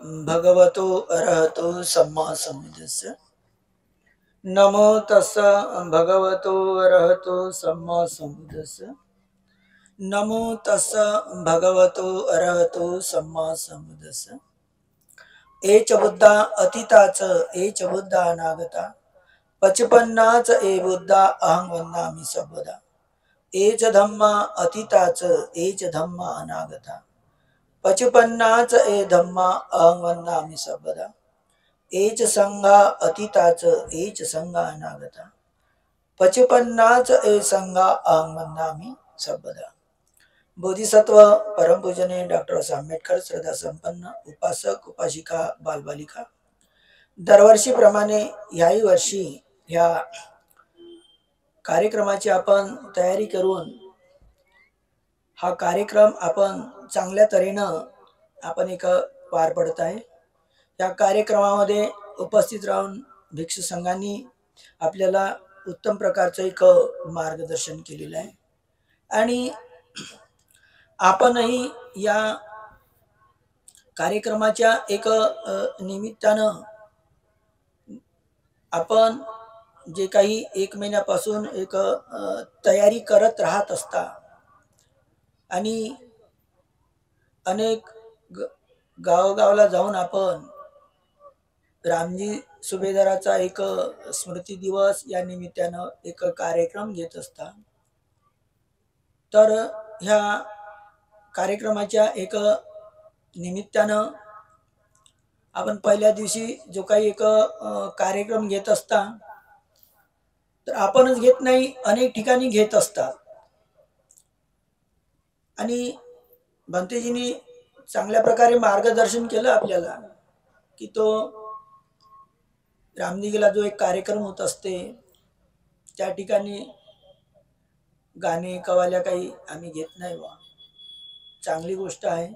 भगवतो अरहतो सम्मा सम्बुद्धस्य। नमो तस्स भगवतो अरहतो सम्मा सम्बुद्धस्य। नमो तस्स भगवतो अरहतो सम्मा सम्बुद्धस्य। एच बुद्धा अतीताच एच बुद्धा अनागता पचपन्नाच ए बुद्धा अहं वंदामि सर्वदा। एच धम्मा अतीताच एच धम्मा अनागता पचपन्नाच ए धम्मा अहं वंदामि सर्वदा। एच संघा अतीताच एच संघा अनागता पचपन्नाच ए संघा अहं वंदामि सर्वदा। बोधिसत्व परमपूजनीय डॉक्टर आंबेडकर श्रद्धा संपन्न उपासक उपासिका बालबालिका दरवर्षीप्रमाणे याही वर्षी ह्या कार्यक्रमाची आपण तयारी करून हा कार्यक्रम आपण चांगल्या तऱ्हेनं आपण एक पार पडत आहे। या कार्यक्रमामध्ये उपस्थित राहून भिक्षू संघांनी आपल्याला उत्तम प्रकारचं एक मार्गदर्शन केलेलं आहे आणि आपणही या कार्यक्रमाच्या एक निमित्तानं आपण जे काही एक महिन्यापासून एक तयारी करत राहत असता आणि अनेक गावगावला जाऊन आपण रामजी सुभेदाराचा एक स्मृती दिवस या निमित्तानं एक कार्यक्रम घेत असता। तर ह्या कार्यक्रमाच्या एक निमित्तानं आपण पहिल्या दिवशी जो काही एक कार्यक्रम घेत असता तर आपणच घेत नाही, अनेक ठिकाणी घेत असतात आणि भंतेजींनी चांगल्या प्रकारे मार्गदर्शन केलं आपल्याला की तो रामदिगीला जो एक कार्यक्रम होत असते त्या ठिकाणी गाणे कवाल्या काही आम्ही घेत नाही बा, चांगली गोष्ट आहे।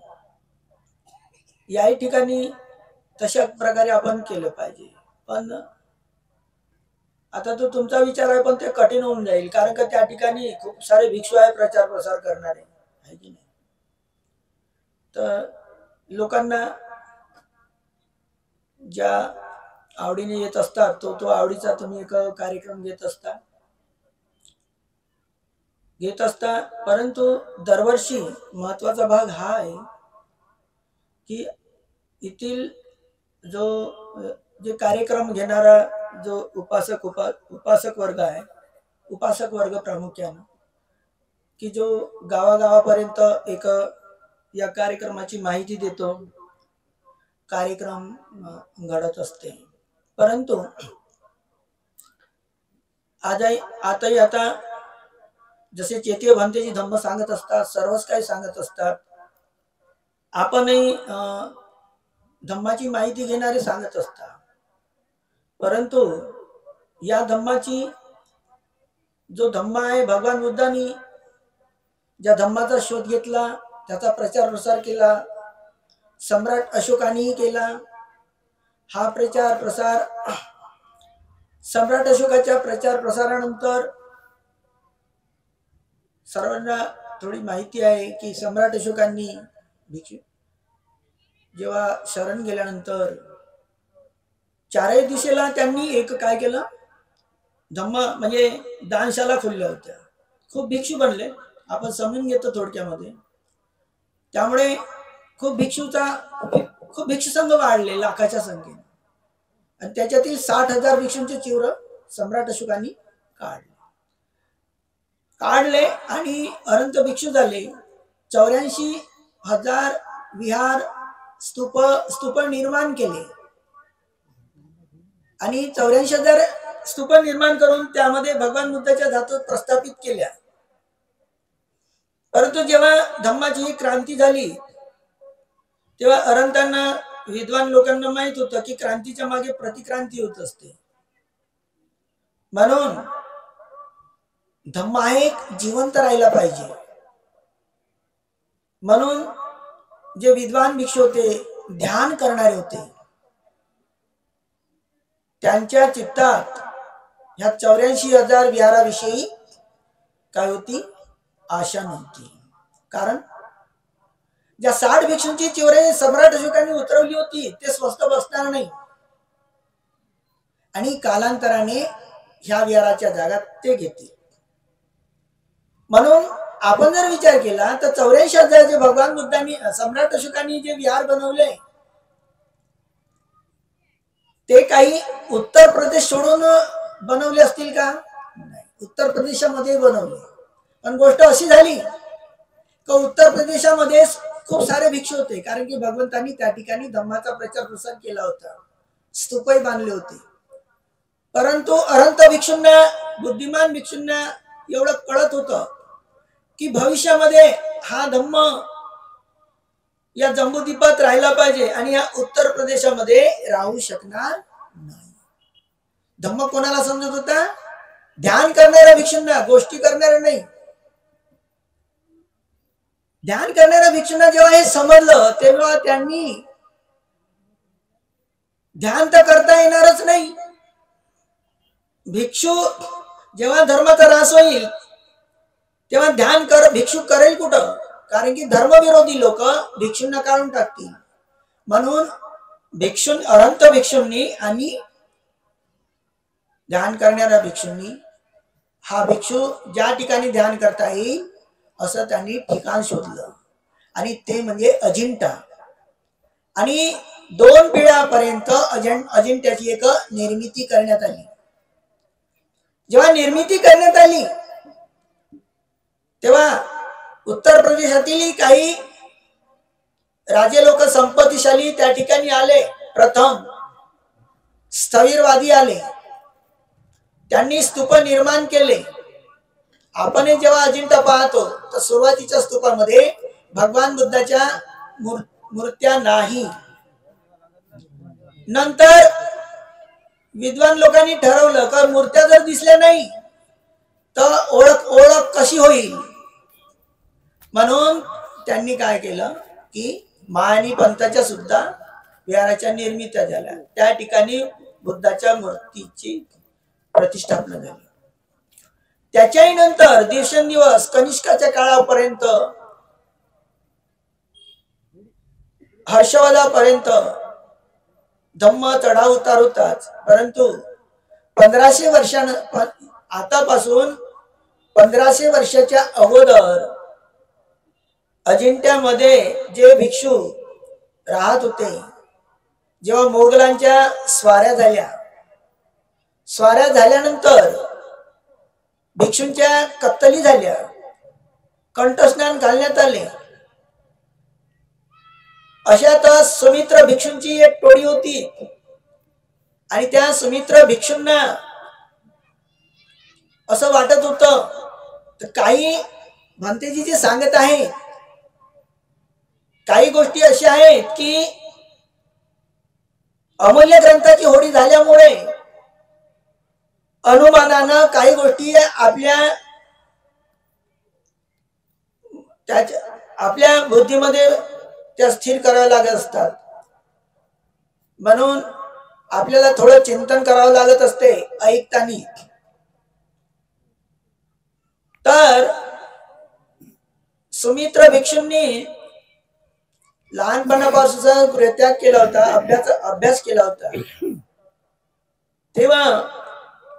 याही ठिकाणी तशा प्रकारे आपण केलं पाहिजे, पण आता तो तुमचा विचार आहे पण ते कठीण होऊन जाईल कारण का त्या ठिकाणी खूप सारे भिक्षू आहे प्रचार प्रसार करणारे आहे की नाही। तर लोकांना ज्या आवडीने येत असतात तो आवडीचा तुम्ही एक कार्यक्रम घेत असता परंतु दरवर्षी महत्वाचा भाग हा आहे की येथील जो जे कार्यक्रम घेणारा जो उपासक वर्ग आहे, उपासक वर्ग प्रामुख्यानं की जो गावागावापर्यंत एक या कार्यक्रमाची माहिती देतो, कार्यक्रम घडत असते। परंतु आताही आता जसे चेतीय भंतेजी धम्म सांगत असतात, सर्वच काही सांगत असतात, आपणही धम्माची माहिती घेणारे सांगत असतात। परंतु या धम्माची जो धम्मा आहे भगवान बुद्धांनी ज्या धम्माचा शोध घेतला त्याचा प्रचार प्रसार केला, सम्राट अशोकानेही केला। हा प्रचार प्रसार सम्राट अशोकाच्या प्रचार प्रसारानंतर सर्वांना थोडी माहिती आहे की सम्राट अशोकांनी जेव्हा शरण गेल्यानंतर चारही दिशेला त्यांनी एक काय केलं, धम्म म्हणजे दानशाला खोलल्या होत्या, खूप भिक्षू बनले, आपण समजून घेतो थोडक्यामध्ये। त्यामुळे खूप भिक्षू संघ वाढले लाखाच्या संख्येने आणि त्याच्यातील 60,000 भिक्षूंचे चिवर सम्राट अशोकांनी काढले आणि अनंत भिक्षू झाले। 84,000 विहार स्तूप निर्माण केले आणि 84,000 स्तूप निर्माण करून त्यामध्ये भगवान बुद्धाच्या धातू प्रस्थापित केल्या। परंतु जेव्हा धम्माची क्रांती झाली तेव्हा अरंतांना विद्वान लोकांना माहित होतं की क्रांतीच्या मागे प्रतिक्रांती होत असते, म्हणून धम्म आहे जिवंत राहिला पाहिजे। म्हणून जे विद्वान भिक्षू होते, ध्यान करणारे होते, त्यांच्या चित्तात ह्या 84,000 ज्या 60 भिक्षूंची चिवरे सम्राट अशोकाने उतरवली होती ते स्वस्त बसणार नाही आणि कालांतराने ह्या विहाराच्या जागा ते घेतील. म्हणून आपण जर विचार केला तर 84,000 जे भगवान बुद्धांनी सम्राट अशोकांनी जे विहार बनवले ते काही उत्तर प्रदेश सोडून बनवले असतील का? नाही, उत्तर प्रदेशामध्ये बनवले. पण गोष्ट अशी झाली की उत्तर प्रदेशामध्ये खूप सारे भिक्षू होते, कारण की भगवंतांनी त्या ठिकाणी धम्माचा प्रचार प्रसार केला होता, स्तूपही बांधले होते. परंतु अरंत भिक्षूंना, बुद्धिमान भिक्षूंना एवढं कळत होतं की भविष्यामध्ये हा धम्म या जम्बूद्वीपात राहिला पाहिजे आणि या उत्तर प्रदेशामध्ये राहू शकणार नाही. धम्म कोणाला समजत होता? ध्यान करणाऱ्या भिक्षूंना, गोष्टी करणाऱ्या नाही. ध्यान करणाऱ्या भिक्षूंना जेव्हा हे समजलं तेव्हा त्यांनी ध्यान तर करता येणारच नाही. भिक्षू जेव्हा धर्माचा ऱ्हास होईल तेव्हा ध्यान भिक्षू करेल कुठं? कारण की धर्मविरोधी लोक भिक्षूंना काढून टाकतील. म्हणून अरंत भिक्षूंनी आणि ध्यान करणाऱ्या भिक्षूंनी हा भिक्षू ज्या ठिकाणी ध्यान करता येईल असं त्यांनी ठिकाण शोधलं आणि ते म्हणजे अजिंठा. आणि 2 पिढ्यापर्यंत अजिंठ्याची एक निर्मिती करण्यात आली. जेव्हा निर्मिती करण्यात आली तेव्हा उत्तर प्रदेशातील काही राजे लोक संपत्तीशाली त्या ठिकाणी आले. प्रथम स्थविरवादी आले, त्यांनी स्तूप निर्माण केले. आपण जेव्हा अजिंठा पाहतो तर सुरुवातीच्या स्तूपामध्ये भगवान बुद्धाच्या मूर्त्या नाही. नंतर विद्वान लोकांनी ठरवलं की मूर्त्या जर दिसल्या नाही तर ओळख कशी होईल. म्हणून त्यांनी काय केलं की महायानी पंथाच्या सुद्धा विहाराच्या निर्मित्या झाल्या. त्या ठिकाणी बुद्धाच्या मूर्तीची प्रतिष्ठापना झाली. त्याच्याही नंतर दिवसेंदिवस कनिष्काच्या काळापर्यंत हर्षवर्धापर्यंत धम्म चढाव उतार होताच. परंतु 1500 वर्षानं आतापासून 1500 वर्षाच्या अगोदर अजिंठ्यामध्ये जे भिक्षू राहत होते, जेव्हा मोगलांच्या स्वाऱ्या झाल्यानंतर भिक्षूंच्या कत्तली झाल्या, कंठस्नान घालण्यात आले. अशातच सुमित्र भिक्षूंची एक टोळी होती आणि त्या सुमित्र भिक्षूंना असं वाटत होतं तर काही भंतेजी जे सांगत आहेत काही गोष्टी अशा आहेत की अमूल्य ग्रंथाची होळी झाल्यामुळे अनुमानानं काही गोष्टी आपल्या बुद्धीमध्ये त्या स्थिर कराव्या लागत असतात. म्हणून आपल्याला थोडं चिंतन करावं लागत असते ऐकताना. तर सुमित्र भिक्षूंनी लहानपणापासून गृहत्याग केला होता, अभ्यास केला होता. तेव्हा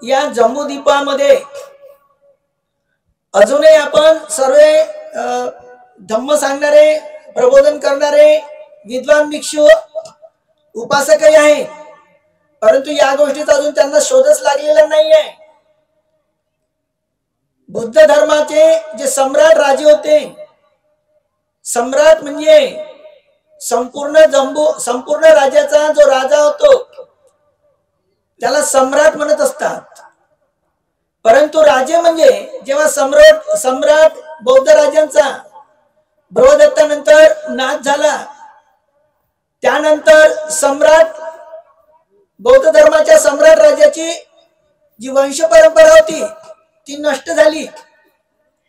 या जम्बूद्वीपामध्ये अजूनही आपण सर्व धम्म सांगणारे, प्रबोधन करणारे विद्वान भिक्षू उपासकही आहेत. परंतु या गोष्टीचा अजून त्यांना शोधच लागलेला नाहीये. बुद्ध धर्माचे जे सम्राट राजे होते, सम्राट म्हणजे संपूर्ण राज्याचा जो राजा होतो त्याला सम्राट म्हणत असतात. परंतु राजे म्हणजे जेव्हा सम्राट बौद्ध राजांचा बृहदत्तानंतर नाश झाला, त्यानंतर बौद्ध धर्माच्या सम्राट राजाची जी वंश परंपरा होती ती नष्ट झाली.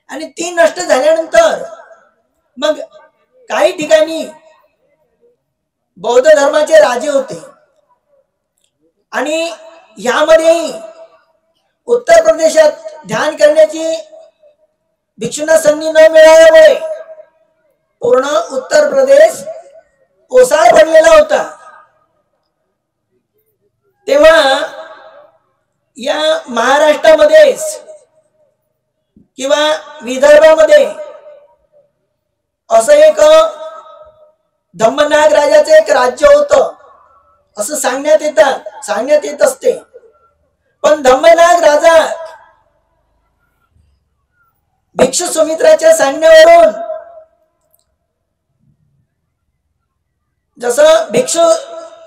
आणि ती नष्ट झाल्यानंतर मग काही ठिकाणी बौद्ध धर्माचे राजे होते आणि यामध्ये उत्तर प्रदेशात ध्यान करण्याची भिक्षूंना संधी न मिळाल्यामुळे पूर्ण उत्तर प्रदेश ओसाळ पडलेला होता। तेव्हा या महाराष्ट्रामध्ये किंवा विदर्भामध्ये असं एक धम्मनाग राजाचं एक राज्य होतं असं सांगण्यात येत असते। पण धम्मनाग राजा भिक्षू सुमित्राच्या सांगण्यावरून जसं भिक्षू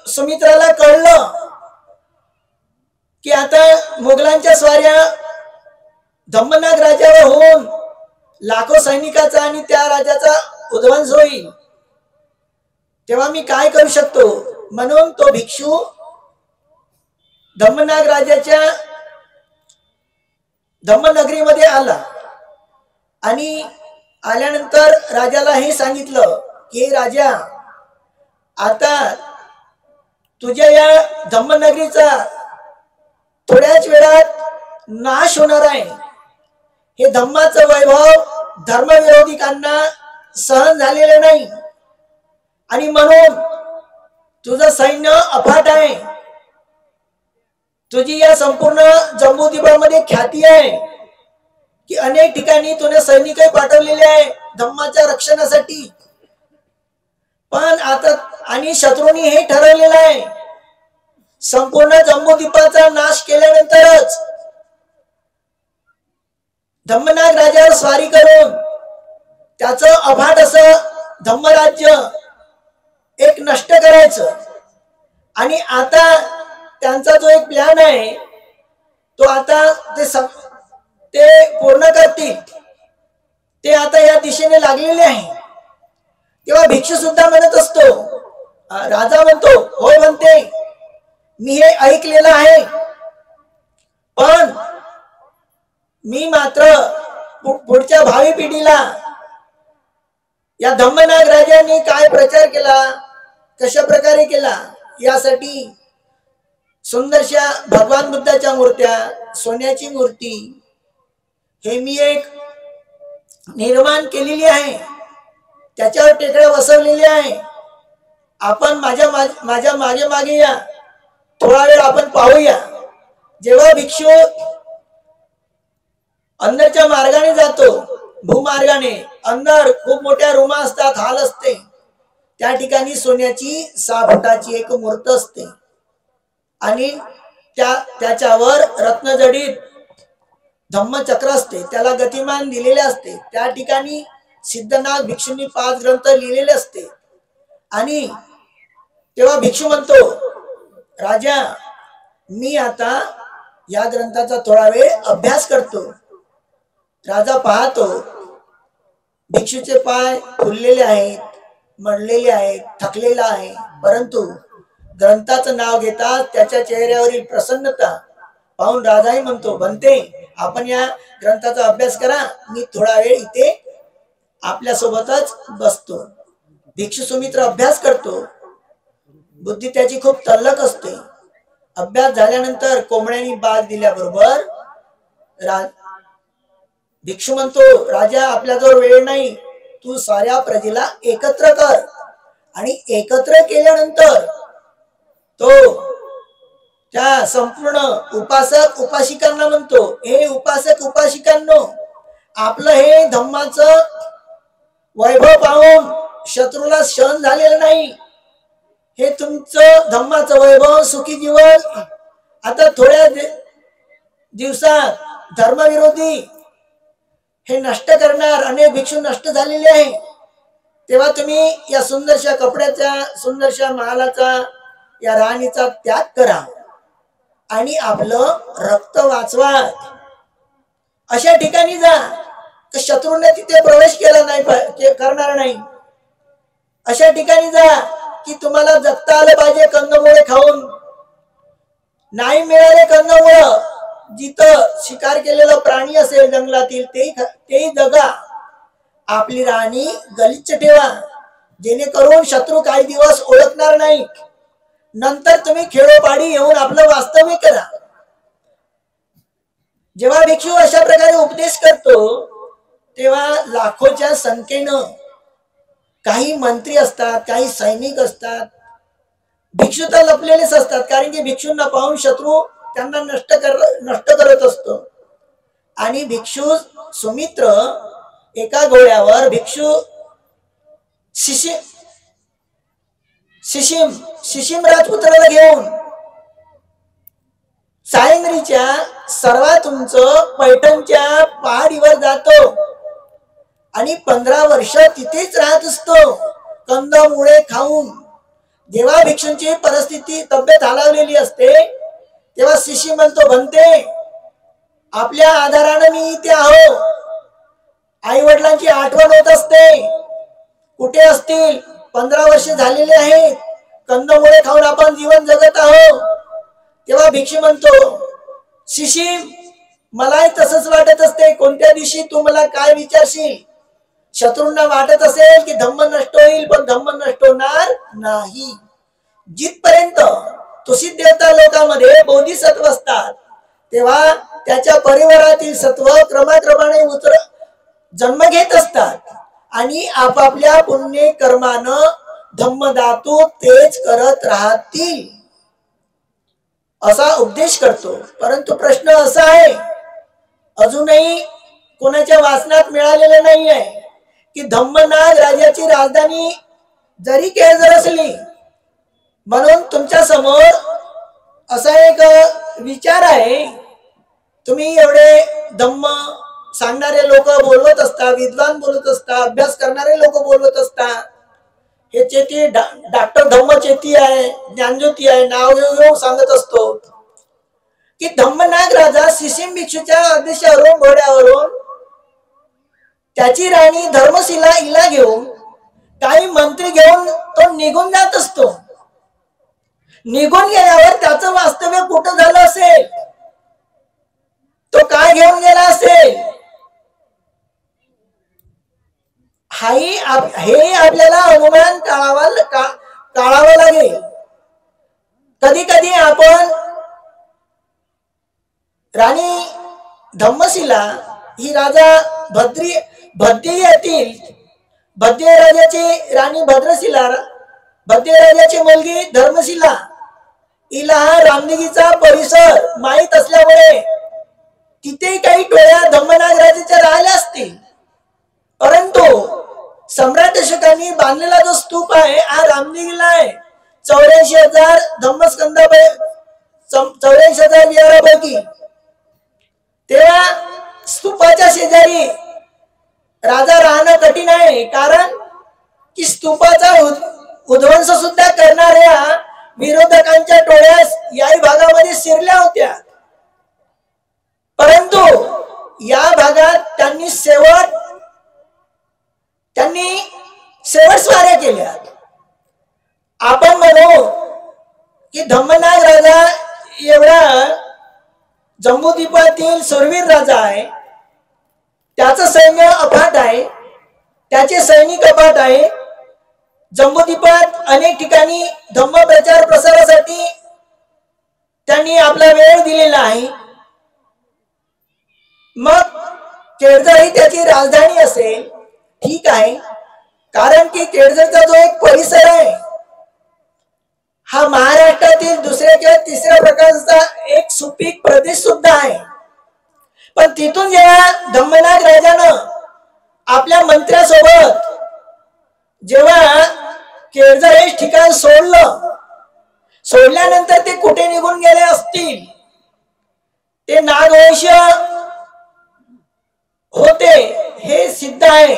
सुमित्राला कळलं की आता मोगलांच्या स्वाऱ्या धम्मनाग राजावर होऊन लाखो सैनिकाचा आणि त्या राजाचा उध्वंस होईल, तेव्हा मी काय करू शकतो, म्हणून तो भिक्षू धम्मनाग राजाच्या धम्मनगरीमध्ये आला आणि आल्यानंतर राजाला हे सांगितलं की राजा, आता तुझ्या या धम्मनगरीचा थोड्याच वेळात नाश होणार आहे। हे धम्माचं वैभव धर्मविरोधिकांना सहन झालेलं नाही आणि म्हणून तुझं सैन्य अफाट आहे। तुझी या संपूर्ण जम्बूद्वीपामध्ये ख्याती आहे की अनेक ठिकाणी तुने सैनिक पाठवलेले आहे धम्माच्या रक्षणासाठी। पण आता आणि शत्रूंनी हे ठरवलेलं आहे संपूर्ण जम्बूद्वीपाचा नाश केल्यानंतरच धम्मनाग राजावर स्वारी करून त्याचं अफाट असं धम्मराज्य एक नष्ट करायचं। आणि आता त्यांचा जो एक प्लॅन आहे तो आता ते पूर्ण करतील, ते आता या दिशेने लागलेले आहे। तेव्हा भिक्षू सुद्धा म्हणत असतो, राजा म्हणतो होय म्हणते, मी हे ऐकलेलं आहे, पण मी मात्र पुढच्या भावी पिढीला या धम्मनाग राजांनी काय प्रचार केला, कशा प्रकारे केला, यासाठी सुंदरशा भगवान बुद्धाच्या मूर्त्या, सोन्याची मूर्ती हे मी एक निर्माण केलेली आहे, त्याच्यावर टेकड्या बसवलेल्या आहे। आपण माझ्या मागे या, थोडा वेळ आपण पाहूया। जेव्हा भिक्षू अंदरच्या मार्गाने जातो, भूमार्गाने, अंदर खूप मोठ्या रूमा असतात, हाल असते, त्या ठिकाणी सोन्याची 6 फुटाची एक मूर्त असते आणि त्याच्यावर रत्नजडित धम्मचक्र असते, त्याला गतिमान दिलेले असते। त्या ठिकाणी सिद्धनाथ भिक्षूंनी 5 ग्रंथ लिहिलेले असते। आणि तेव्हा भिक्षू म्हणतो, राजा मी आता या ग्रंथाचा थोडा वेळ अभ्यास करतो। राजा पाहतो भिक्षूचे पाय फुललेले आहेत, मडलेले आहेत, थकलेला आहे, परंतु ग्रंथाचं नाव घेता त्याच्या चेहऱ्यावरील प्रसन्नता पाहून राजाही म्हणतो, बनते आपण या ग्रंथाचा अभ्यास करा, मी थोडा वेळ इथे आपल्या सोबतच बसतो। भिक्षू सुमित्र अभ्यास करतो, बुद्धी त्याची खूप तल्लख असते। अभ्यास झाल्यानंतर कोंबड्यांनी बाज दिल्याबरोबर भिक्षू म्हणतो, राजा आपल्याजवळ वेळ नाही, तू साऱ्या प्रजेला एकत्र कर। आणि एकत्र केल्यानंतर तो त्या संपूर्ण उपासक उपासिकांना म्हणतो, हे उपासक उपासिकांनो, आपलं हे धम्माचं वैभव पाहून शत्रूला सहन झालेलं नाही। हे तुमचं धम्माचं वैभव, सुखी जीवन आता थोड्या दिवसात धर्मविरोधी हे नष्ट करणार, अनेक भिक्षू नष्ट झालेले आहे। तेव्हा तुम्ही या सुंदरशा कपड्याचा, सुंदरशा महालाचा, या राणीचा त्याग करा आणि आपलं रक्त वाचवा। अशा ठिकाणी जा तर शत्रूने तिथे प्रवेश केला नाही, करणार नाही। अशा ठिकाणी जा की तुम्हाला जगता आलं पाहिजे कंदमुळे खाऊन। नाही मिळाले कंदमुळं, जिथं शिकार केलेला प्राणी असेल जंगलातील तेही जगा। आपली राणी गलिच्छ ठेवा, जेणेकरून शत्रू काही दिवस ओळखणार नाही। नंतर तुम्ही खेळोपाडी येऊन आपलं वास्तव्य करा। जेव्हा भिक्षू अशा प्रकारे उपदेश करतो तेव्हा लाखोच्या संख्येनं काही मंत्री असतात, काही सैनिक असतात, भिक्षू तर लपलेलेच असतात, कारण की भिक्षूंना पाहून शत्रू त्यांना नष्ट करत असतो. आणि भिक्षू सुमित्र एका घोड्यावर भिक्षू शिशिम राजपुत्राला घेऊन सायंद्रीच्या सर्वात उंच पैठणच्या पहाडीवर जातो आणि 15 वर्ष तिथेच राहत असतो कंदमुळे खाऊन. जेव्हा भिक्षूंची परिस्थिती तब्येत हालावलेली असते तेव्हा शिशी म्हणतो, बनते आपल्या आधाराने मी इथे आहो. आई वडिलांची आठवण होत असते, कुठे असतील, 15 वर्ष झालेले आहेत, कंदमुळे खाऊन आपण जीवन जगत आहोत. तेव्हा भिक्षू म्हणतो, शिशी मलाही तसंच वाटत असते, कोणत्या दिवशी तू मला काय विचारशील. शत्रूंना वाटत असेल की धम्म नष्ट होईल, पण धम्म नष्ट होणार नाही. जिथपर्यंत तुषित देवता लोकांमध्ये बोधिसत्व असतात तेव्हा त्याच्या परिवारातील सत्व क्रमाक्रमाने जन्म घेत असतात आणि आपापल्या पुण्य कर्मानं धम्मधातू तेच करत राहतील असा उपदेश करतो. परंतु प्रश्न असा आहे, अजूनही कोणाच्या वाचनात मिळालेलं नाही आहे की धम्मनाग राजाची राजधानी जरी केळझर असली, म्हणून तुमच्या समोर असा एक विचार आहे. तुम्ही एवढे धम्म सांगणारे लोक बोलवत असता, विद्वान बोलत असता, अभ्यास करणारे लोक बोलवत असता. हे चेती डॉक्टर धम्मचेती आहे, ज्ञानज्योती आहे, नाव घेऊन सांगत असतो की धम्मनाग राजा शिशिम भिक्षूच्या आदेशावरून घोड्यावरून त्याची राणी धर्मशिला हिला घेऊन काही मंत्री घेऊन तो निघून जात असतो. निघून गेल्यावर त्याचं वास्तव्य कुठं झालं असेल, तो काय घेऊन गेला असेल, हे आपल्याला अनुमान काढावं लागेल. कधी कधी आपण राणी धम्मशिला ही राजा भद्री येथील भद्य राजाची राणी भद्रशिला, भद्य राजाची मुलगी धर्मशिला, हिला रामनिगीचा परिसर माहित असल्यामुळे तिथे काही टोळ्या धम्मनाग राजाच्या राहिल्या असतील. परंतु सम्राट अशोकांनी बांधलेला जो स्तूप आहे हा रामनिगीला आहे. 84,000 धम्मस्कंदा 84,000 विहारापैकी. तेव्हा स्तूपाच्या शेजारी राजा राहणं कठीण आहे, कारण की स्तूपाचा उध्वंस सुद्धा करणाऱ्या विरोधकांच्या टोळ्या याही भागामध्ये शिरल्या होत्या. परंतु या भागात त्यांनी शेवट स्वाऱ्या केल्या. आपण म्हणू की धम्मनाग राजा एवढा जम्बूद्वीपातील सुरवीर राजा आहे, त्याचं सैन्य अफाट आहे, त्याचे सैनिक अफाट आहे. जम्बूद्वीपात अनेक ठिकाणी धम्म प्रचार प्रसारासाठी त्यांनी आपला वेळ दिलेला आहे. मग केळझर ही त्याची राजधानी असेल, ठीक आहे, कारण की केळझरचा जो एक परिसर आहे हा महाराष्ट्रातील दुसऱ्या किंवा तिसऱ्या प्रकारचा एक सुपीक प्रदेश सुद्धा आहे. पण तिथून जेव्हा धम्मनाग राजानं आपल्या मंत्र्यासोबत जेव्हा केळझर हे ठिकाण सोडल्यानंतर ते कुठे निघून गेले असतील, ते नागवंश होते हे सिद्ध आहे.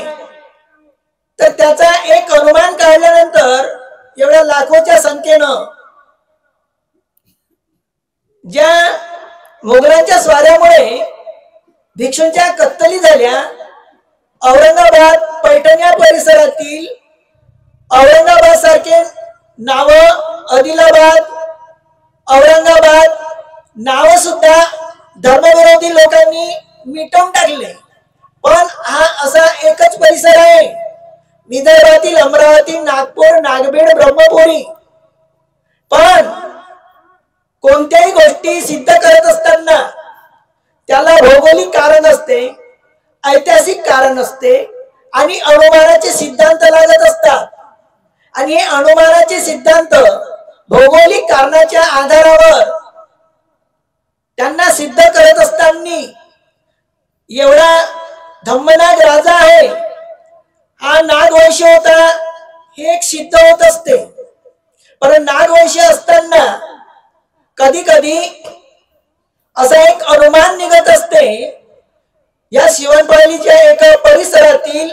तर त्याचा एक अनुमान काढल्यानंतर एवढ्या लाखोच्या संख्येनं ज्या मोगलांच्या स्वाऱ्यामुळे भिक्षूंच्या कत्तली झाल्या, औरंगाबाद पैठण या परिसरातील औरंगाबाद सारखे नाव, आदिलाबाद, औरंगाबाद नाव सुद्धा धर्मविरोधी लोकांनी मिटवून टाकले. पण हा असा एकच परिसर आहे विदर्भातील अमरावती, नागपूर, नागभीड, ब्रह्मपुरी. पण कोणत्याही गोष्टी सिद्ध करत असताना त्याला भौगोलिक कारण असते, ऐतिहासिक कारण असते, आणि अनुमानाचे सिद्धांत लागत असतात. आणि हे अनुमानाचे सिद्धांत भौगोलिक कारणाच्या आधारावर त्यांना सिद्ध करत असताना एवढा धम्मनाग राजा आहे, हा नागवंशी होता हे एक सिद्ध होत असते. पण नागवंशी असताना कधी कधी असा एक अनुमान निघत असते. या शिवणपाळीच्या एका परिसरातील,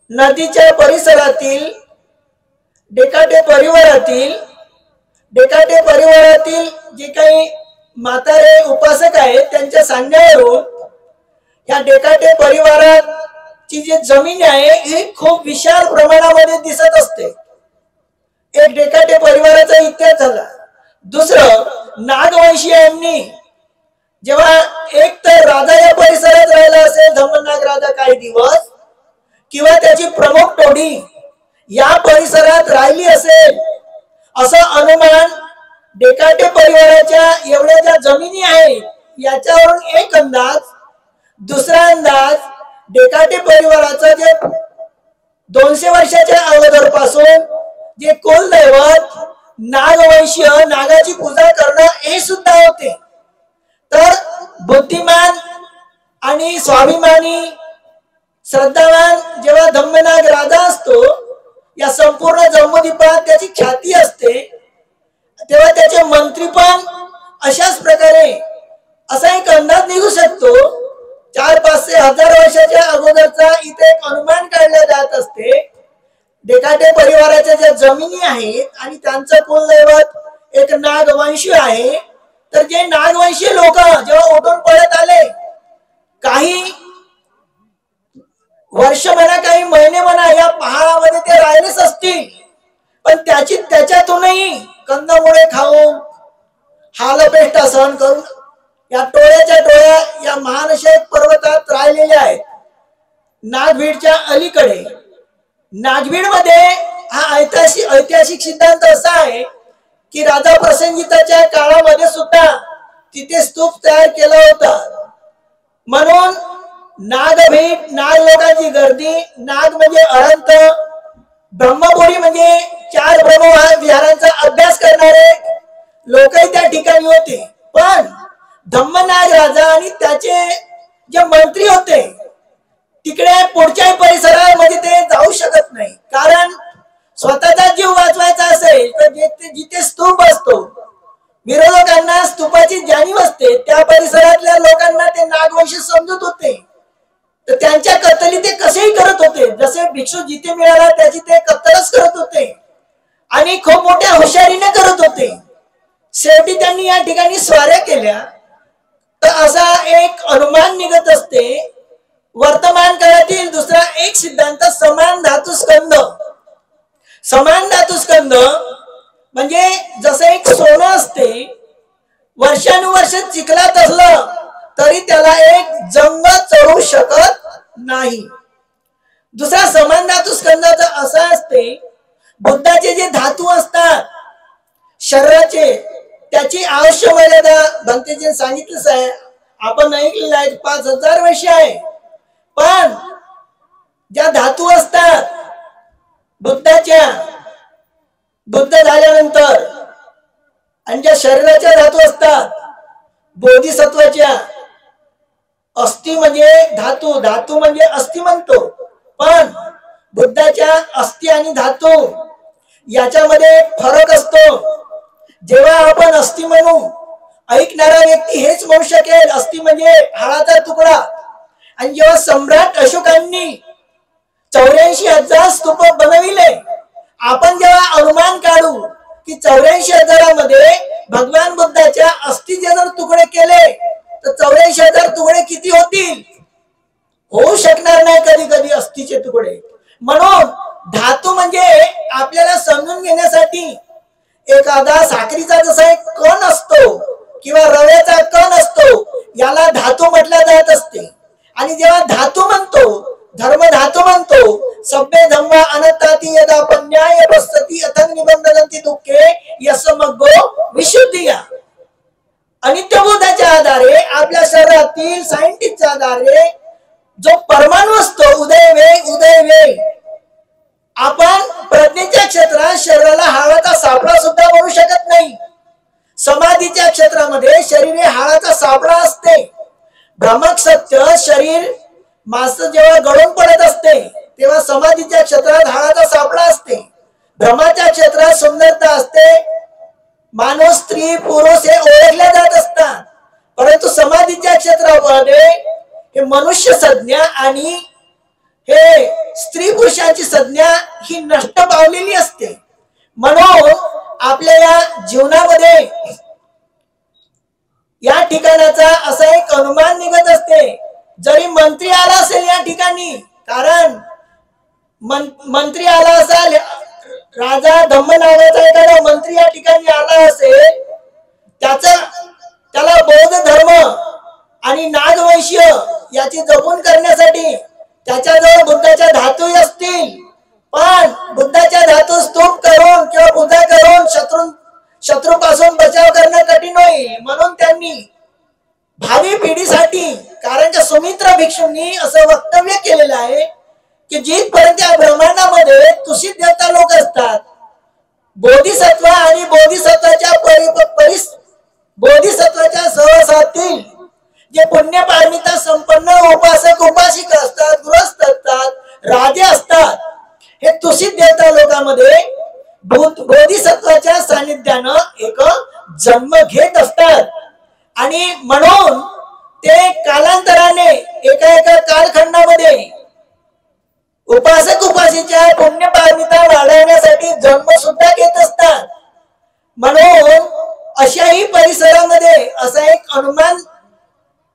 नदीच्या परिसरातील डेकाटे परिवारातील जे काही म्हातारे उपासक आहेत त्यांच्या सांगण्यावरून या डेकाटे परिवाराची जी जमीन आहे ही खूप विशाल प्रमाणामध्ये दिसत असते. एक डेकाटे परिवाराचा इतिहास झाला. दुसरं, नागवंशीयांनी जेव्हा एक तर राजा या परिसरात राहिला असेल, धम्मनाग राजा काही दिवस, किंवा त्याची प्रमुख टोळी या परिसरात राहिली असेल, असं अनुमान डेकाटे परिवाराच्या एवढ्या ज्या जमिनी आहेत याच्यावरून एक अंदाज. दुसरा अंदाज, डेकाटे परिवाराचं जे 200 वर्षाच्या अगोदर पासून जे कुलदैवत नागवंशीय, नागाची पूजा करणं हे सुद्धा होते. तर बुद्धिमान आणि स्वाभिमानी श्रद्धावान जेव्हा धम्मनाग राजा असतो, या संपूर्ण जम्मूद्वीपात त्याची ख्याती असते, तेव्हा त्याचे मंत्री पण अशाच प्रकारे असा एक अंदाज निघू शकतो. 400-500 हजार वर्षाच्या अगोदरचा इथे एक अनुमान काढला जात असते. डेकाटे परिवाराच्या ज्या जमिनी आहेत आणि त्यांचं कुलदैवत एक नागवंशी आहे. तर जे नागवंशी लोक जेव्हा उठून पडत आले, काही वर्ष म्हणा काही महिने म्हणा या पहाडामध्ये ते राहिलेच असतील, पण त्याच्यातूनही कंदमुळे खाऊन हालपेष्टा सहन करून या टोळ्याच्या टोळ्या या महानशेक पर्वतात राहिलेल्या आहेत. नागभीडच्या अलीकडे, नागभीड मध्ये हा ऐतिहासिक सिद्धांत असा आहे की राजा प्रसेनजिताच्या काळामध्ये सुद्धा तिथे स्तूप तयार केला होता. म्हणून नागभीड, नाग लोकांची गर्दी, नाग म्हणजे अनंत, ब्रह्मपुरी म्हणजे 4 ब्रह्मविहारांचा अभ्यास करणारे लोकही त्या ठिकाणी होते. पण धम्मनाग राजा आणि त्याचे जे मंत्री होते तिकडे पुढच्या परिसरामध्ये ते जाऊ शकत नाही. कारण स्वतःचा जीव वाचवायचा असेल तर जिथे स्तूप असतो, विरोधकांना स्तूपाची जाणीव असते, त्या परिसरातल्या लोकांना ते नागवंशी समजत होते. तर त्यांच्या कत्तली ते कसेही करत होते. जसे भिक्षू जिथे मिळाला त्याची ते कत्तलच करत होते आणि खूप मोठ्या हुशारीने करत होते. शेवटी त्यांनी या ठिकाणी स्वाऱ्या केल्या. तर असा एक अनुमान निघत असते. वर्तमान काळातील दुसरा एक सिद्धांत समान धातुस्कंद. समान धातुस्कंद म्हणजे जसं एक सोनं असते, वर्षानुवर्ष चिखलात असलं तरी त्याला एक जंग चढू शकत नाही. दुसरा समान धातुस्कंदाचा असा असते, बुद्धाचे जे धातू असतात शरीराचे, त्याची आवश्यक मर्यादा भंतेजीने सांगितलंच आहे, आपण ऐकलेलं आहे, 5000 वर्ष आहे. पण ज्या धातू असतात बुद्धाच्या, बुद्ध झाल्यानंतर, आणि ज्या शरीराच्या धातू असतात बोधिसत्वाच्या, अस्थि म्हणजे धातू, धातू म्हणजे अस्थि म्हणतो, पण बुद्धाच्या अस्थि आणि धातू याच्यामध्ये फरक असतो. जेव्हा आपण अस्थि म्हणू, ऐकणारा व्यक्ती हेच म्हणू शकेल अस्थि म्हणजे हाडाचा तुकडा. आणि जेव्हा सम्राट अशोकांनी 84,000 स्तूप बनविले, आपण जेव्हा अनुमान काढू की 84,000 मध्ये भगवान बुद्धाच्या अस्थीचे जर तुकडे केले तर 84,000 तुकडे किती होतील? होऊ शकणार नाही कधी कधी अस्थीचे तुकडे. म्हणून धातू म्हणजे आपल्याला समजून घेण्यासाठी एखादा साखरीचा जसा एक कण असतो किंवा रव्याचा कण असतो, याला धातू म्हटलं जात असते. आणि जेव्हा धातू म्हणतो, धर्म धातू म्हणतो, सभ्य धम्मा अनंताती यदा पन्याय बसती अथंग निबंधनती दुःखे यसमग्गो विशुद्धिया. अनित्यबोधाच्या आधारे, आपल्या शरीरातील सायंटिस्टच्या आधारे जो परमाणु असतो उदय वेग आपण प्रज्ञेच्या क्षेत्रात शरीराला हाळाचा सापळा सुद्धा बनवू शकत नाही. समाधीच्या क्षेत्रामध्ये शरीर हे हाळाचा सापळा असते. भ्रमक सत्य शरीर माणसं जेव्हा गळून पडत असते तेव्हा समाधीच्या क्षेत्रात हाळाचा सापळा असते. भ्रमाच्या क्षेत्रात सुंदरता असते. माणूस स्त्री पुरुष हे ओळखले जात असतात. परंतु समाधीच्या क्षेत्रामध्ये हे मनुष्य संज्ञा आणि हे स्त्री पुरुषांची संज्ञा ही नष्ट पावलेली असते. म्हणून आपल्या या जीवनामध्ये या ठिकाणाचा असा एक अनुमान निघत असते. जरी मंत्री आला असेल या ठिकाणी, कारण मंत्री आला असेल, राजा धम्म नावाचा एखादा मंत्री या ठिकाणी आला असेल, त्याला बौद्ध धर्म आणि नागवंशीय याची जपून करण्यासाठी त्याच्याजवळ बुद्धाच्या धातू असतील, पण बुद्धाच्या धातू स्तूप करून किंवा पूजा करून शत्रूपासून बचाव करणं कठीण होईल. म्हणून त्यांनी भावी पिढीसाठी, कारण की सुमित्रा भिक्षूंनी असं वक्तव्य केलेलं आहे की जिथपर्यंत या ब्रह्मांडामध्ये तुषित देवता लोक असतात, बोधिसत्व आणि बोधिसत्वाच्या सहवासातील जे पुण्य पारमिता संपन्न उपासक उपासिका असतात, गृहस्थ असतात, राजे असतात, हे तुषित देवता लोकांमध्ये बोधिसत्वाच्या सानिध्यानं एक जन्म घेत असतात. आणि म्हणून ते कालांतराने एका कालखंडामध्ये उपासक उपासीच्या पुण्य पारमिता वाढवण्यासाठी जन्म सुद्धा घेत असतात. म्हणून अशाही परिसरामध्ये असा एक अनुमान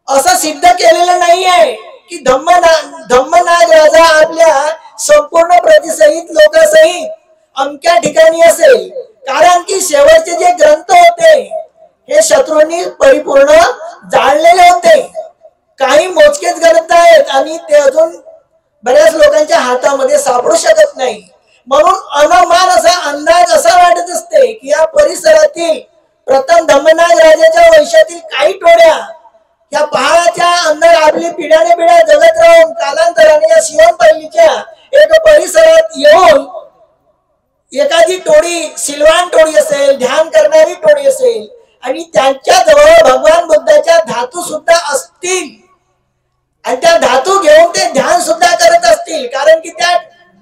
असं सिद्ध केलेलं नाही आहे की धम्मनाग राजा आपल्या संपूर्ण प्रतिसहित लोकांसहित अमक्या ठिकाणी असेल. कारण की शेवटचे जे ग्रंथ होते हे शत्रूंनी परिपूर्ण जाळलेले होते. काही मोजकेच ग्रंथ आहेत आणि ते अजून बऱ्याच लोकांच्या हातामध्ये सापडू शकत नाही. म्हणून अनुमान असा अंदाज असा वाटत असते की या परिसरातील प्रथम धम्मनाग राजाच्या वंशातील काही टोळ्या या पहाडाच्या अंदर आपली पिढ्याने पिढ्या जगत राहून कालांतराने या शिवणपल्लीच्या एक परिसरात येऊन एखादी टोळी सिलवान टोळी असेल, ध्यान करणारी टोळी असेल आणि त्यांच्या जवळ भगवान बुद्धाच्या धातू सुद्धा असतील आणि त्या धातू घेऊन ते ध्यान सुद्धा करत असतील. कारण की त्या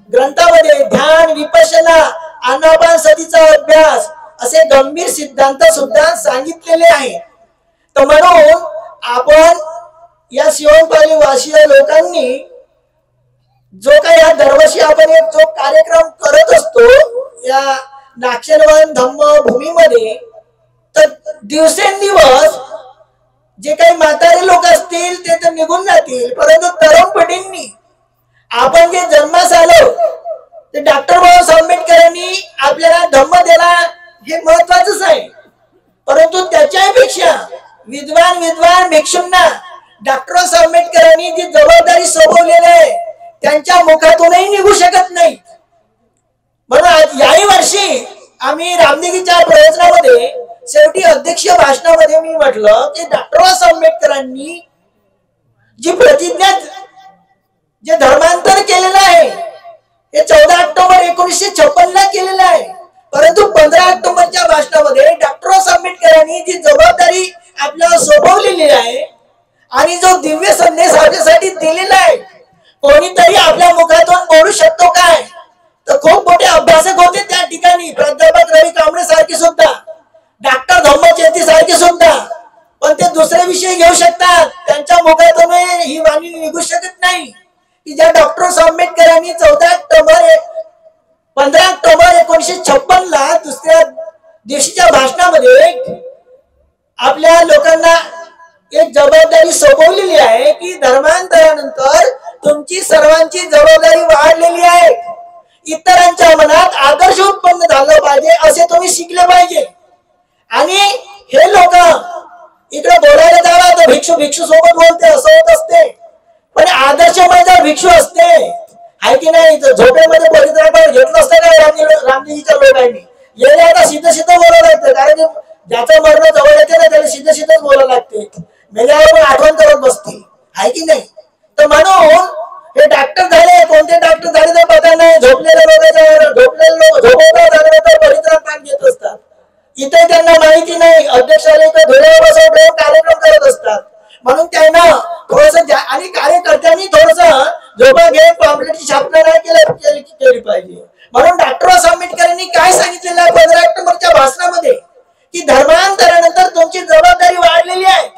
ग्रंथामध्ये ध्यान, विपश्यना, आनापानसतीचा अभ्यास असे गंभीर सिद्धांत सुद्धा सांगितलेले आहेत. तर म्हणून आपण या शिवणपाली वासीय लोकांनी जो काही या दरवर्षी आपण एक जो कार्यक्रम करत असतो या नाक्षरवन धम्म भूमीमध्ये, तर दिवसेंदिवस जे काही म्हातारे लोक असतील ते तर निघून जातील, परंतु तरुण पिढींनी आपण जे जन्मास आलो ते डॉक्टर बाबासाहेब आंबेडकरांनी आपल्याला धम्म दिला हे महत्वाचंच आहे. परंतु त्याच्यापेक्षा विद्वान भिक्षूंना डॉक्टर आंबेडकरांनी जी जबाबदारी सोपवलेली आहे त्यांच्या मुखातूनही निघू शकत नाही. म्हणून याही वर्षी आम्ही रामदेवीच्या प्रवचनामध्ये शेवटी अध्यक्षीय भाषणामध्ये मी म्हटलं की डॉक्टर आंबेडकरांनी जी प्रतिज्ञा जे धर्मांतर केलेलं आहे हे 14 ऑक्टोबर 1956 ला केलेलं आहे. परंतु 15 ऑक्टोबरच्या भाषणामध्ये डॉक्टर आंबेडकरांनी जी जबाबदारी आपल्याला सोपवलेली आहे आणि जो दिव्य संदेश आपल्यासाठी दिलेला आहे, कोणीतरी आपल्या मुखातून बोलू शकतो काय? तर खूप मोठे अभ्यासक होते त्या ठिकाणी, प्राध्यापक रवी कांबळे सारखे सुद्धा, डॉक्टर धम्मचेती सारखे सुद्धा, पण ते दुसरे विषय घेऊ शकतात. त्यांच्या मुखातून ही वाणी निघू शकत नाही की ज्या डॉक्टर आंबेडकरांनी 15 ऑक्टोबर 1956 ला दुसऱ्या दिवशीच्या भाषणामध्ये आपल्या लोकांना एक जबाबदारी सोपवलेली आहे की धर्मांतरानंतर तुमची सर्वांची जबाबदारी वाढलेली आहे. इतरांच्या मनात आदर्श उत्पन्न झालं पाहिजे असे तुम्ही शिकले पाहिजे. आणि हे लोक इकडे बोलायला जावा तर भिक्षू सोबत बोलते असं होत असते, पण आदर्श म्हणजे भिक्षू असते आहे की नाही. तर झोपेमध्ये परित्राण घेतलं असतं का रामदेवीच्या लोकांनी येणे आता सिद्ध बोलावं लागतं, कारण ज्याचं मरण जवळ येते ना त्याला सिद्धच बोलावं लागते. मेल्यावर पण आठवण करत बसते आहे की नाही. तर म्हणून हे डॉक्टर झाले, कोणते डॉक्टर झाले तर पता नाही, झोपलेल्या झाल्यानंतर परित्राण घेत असतात. इथे त्यांना माहिती नाही, अध्यक्षाला धुळ्यावर बसवून कार्यक्रम करत असतात. म्हणून त्यांना थोडस आणि कार्यकर्त्यांनी थोडस झोपा घेत पॉम्पलेटची छापणा नाही केली पाहिजे. म्हणून डॉक्टर आंबेडकरांनी काय सांगितलेलं आहे 15 ऑक्टोबरच्या भाषणामध्ये की धर्मांतरानंतर तुमची जबाबदारी वाढलेली आहे.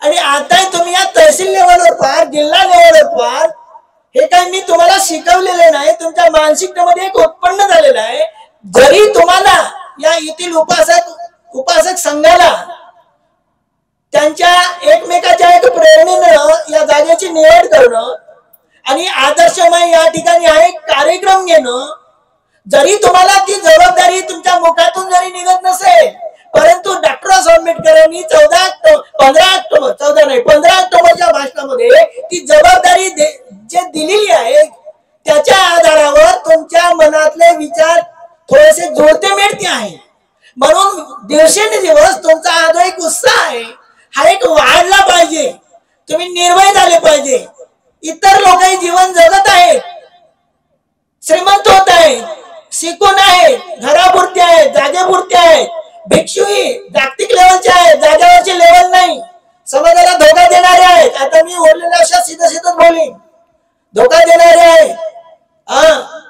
आणि आता तुम्ही या तहसील लेवलवर पार, जिल्हा लेवलवर पार, हे काय मी तुम्हाला शिकवलेले नाही, तुमच्या मानसिकतेमध्ये एक उत्पन्न झालेलं आहे. जरी तुम्हाला या येथील उपासक संघाला त्यांच्या एकमेकाच्या एक प्रेरणेनं या जागेची निवड करणं आणि आदर्शमय या ठिकाणी हा एक कार्यक्रम घेणं, जरी तुम्हाला ती जबाबदारी तुमच्या मुखातून जरी निघत नसेल, परंतु डॉक्टर आंबेडकरांनी 15 ऑक्टोबरच्या भाषणामध्ये ती जबाबदारी जे दिलेली आहे त्याच्या आधारावर तुमच्या मनातले विचार थोडेसे जुळते मिळते आहे. म्हणून दिवसेंदिवस तुमचा हा जो एक उत्साह आहे हा एक वाढला पाहिजे. तुम्ही निर्भय झाले पाहिजे. इतर लोकही जीवन जगत आहेत, श्रीमंत होत आहेत, शिकून आहेत, घरापुरते आहेत, जागेपुरते आहेत. भिक्षुही जागतिक लेवलचे आहेत, जागेवरचे लेवल नाही. समाजाला धोका देणारे आहेत. आता मी बोललेल्या अशा सीधं बोलीन, धोका देणारे आहेत.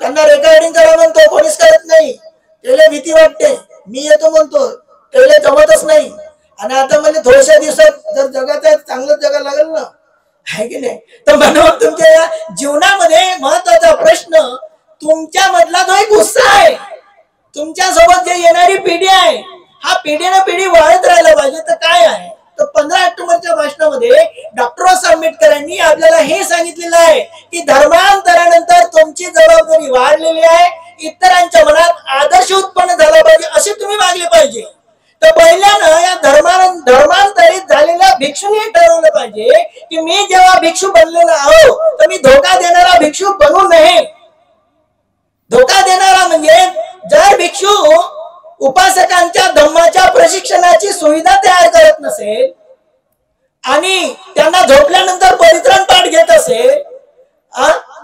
त्यांना रेकॉर्डिंग करा म्हणतो, कोणीच करत नाही. त्याला भीती वाटते, मी येतो म्हणतो, त्याला जमतच नाही. आणि आता म्हणजे थोड्याशा दिवसात जर जगाचं चांगलं जगा लागेल ना, आहे की नाही, तर म्हणून तुमच्या या जीवनामध्ये महत्वाचा प्रश्न तुमच्या मधला जो एक उत्साह आहे, तुमच्या सोबत जे येणारी पिढी आहे, हा पिढीने पिढी वाढत राहायला पाहिजे. तर काय आहे, तर 15 ऑक्टोबरच्या भाषणामध्ये डॉक्टर आंबेडकरांनी आपल्याला हे सांगितलेलं आहे की धर्मांतरानंतर तुमची जबाबदारी वाढलेली आहे. इतरांच्या मनात आदर्श उत्पन्न झाला पाहिजे, असे तुम्ही वागले पाहिजे. तर पहिल्यानं या धर्मांतरित झालेल्या भिक्षूंनी ठरवलं पाहिजे की मी जेव्हा भिक्षू बनलेला आहो तर मी धोका देणारा भिक्षू बनू नये. धोका देणारा म्हणजे जर भिक्षू उपासकांच्या धम्माच्या प्रशिक्षणाची सुविधा तयार करत नसेल आणि त्यांना झोपल्यानंतर परित्राण पाठ घेत असेल,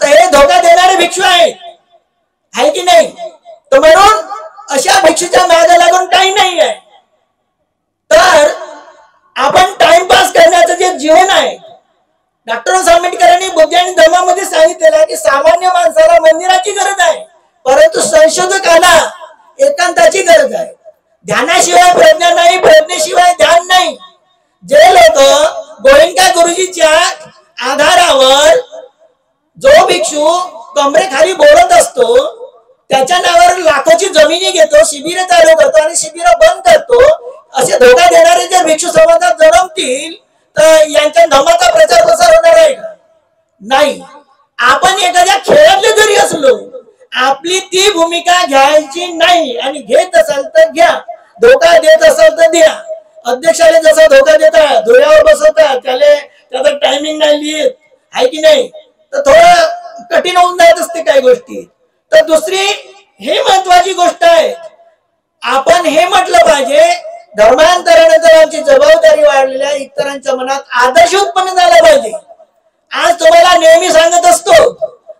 तर हे धोका देणारे भिक्षू आहेत, आहे की नाही. तर म्हणून अशा भिक्षूच्या मागे लागून काही नाही आहे. तर आपण टाइमपास करण्याचं जे जीवन आहे, डॉक्टर आंबेडकरांनी बुद्धी आणि धर्मामध्ये सांगितलेलं आहे की सामान्य माणसाला मंदिराची गरज आहे, परंतु संशोधकाला एकांताची गरज आहे. ध्यानाशिवाय प्रज्ञा नाही, प्रज्ञेशिवाय ध्यान नाही. जे लोक गोविंदा गुरुजीच्या आधारावर जो भिक्षू कमरेखाली बोलत असतो, त्याच्या नावावर लाखोची जमिनी घेतो, शिबिर चालू करतो आणि शिबिर बंद करतो, असे धोका देणारे जे भिक्षू समाजात जन्मतील तर यांच्या धर्माचा प्रचार प्रसार होणार आहे का? नाही. आपण एखाद्या खेळातले जरी असलो, आपली ती भूमिका घ्यायची नाही. आणि घेत असाल तर घ्या, धोका देत असाल तर द्या. अध्यक्षाला जसा धोका देता, धुळ्यावर बसवता, त्याचा टायमिंग नाही लिहित, आहे की नाही, तर थोडं कठीण होऊन जात असते काही गोष्टी. तर दुसरी हे महत्वाची गोष्ट आहे, आपण हे म्हटलं पाहिजे धर्मांतरानंतर आमची जबाबदारी वाढलेल्या इतरांच्या मनात आदर्श उत्पन्न झाला पाहिजे. आज तुम्हाला नेहमी सांगत असतो,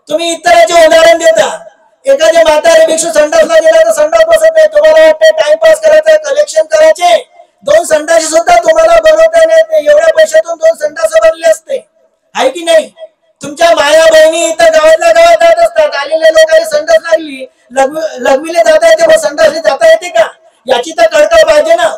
तुम्ही इतरांचे उदाहरण देता. एखादे म्हातारे भिक्षू संडासला गेला तर संडास बसत नाही, तुम्हाला वाटते टाइमपास करायचा, कलेक्शन करायचे, 2 संडास सुद्धा तुम्हाला बनवता नाही. एवढ्या पैशातून 2 संडास बनले असते, आहे की नाही. तुमच्या माया बहिणी इथं गावातल्या गावात जात असतात, आलेले लोकांनी संडास लागली, लघवीले जाता येते, पण संडासले जाता येते का, याची तर कळकळ पाहिजे ना.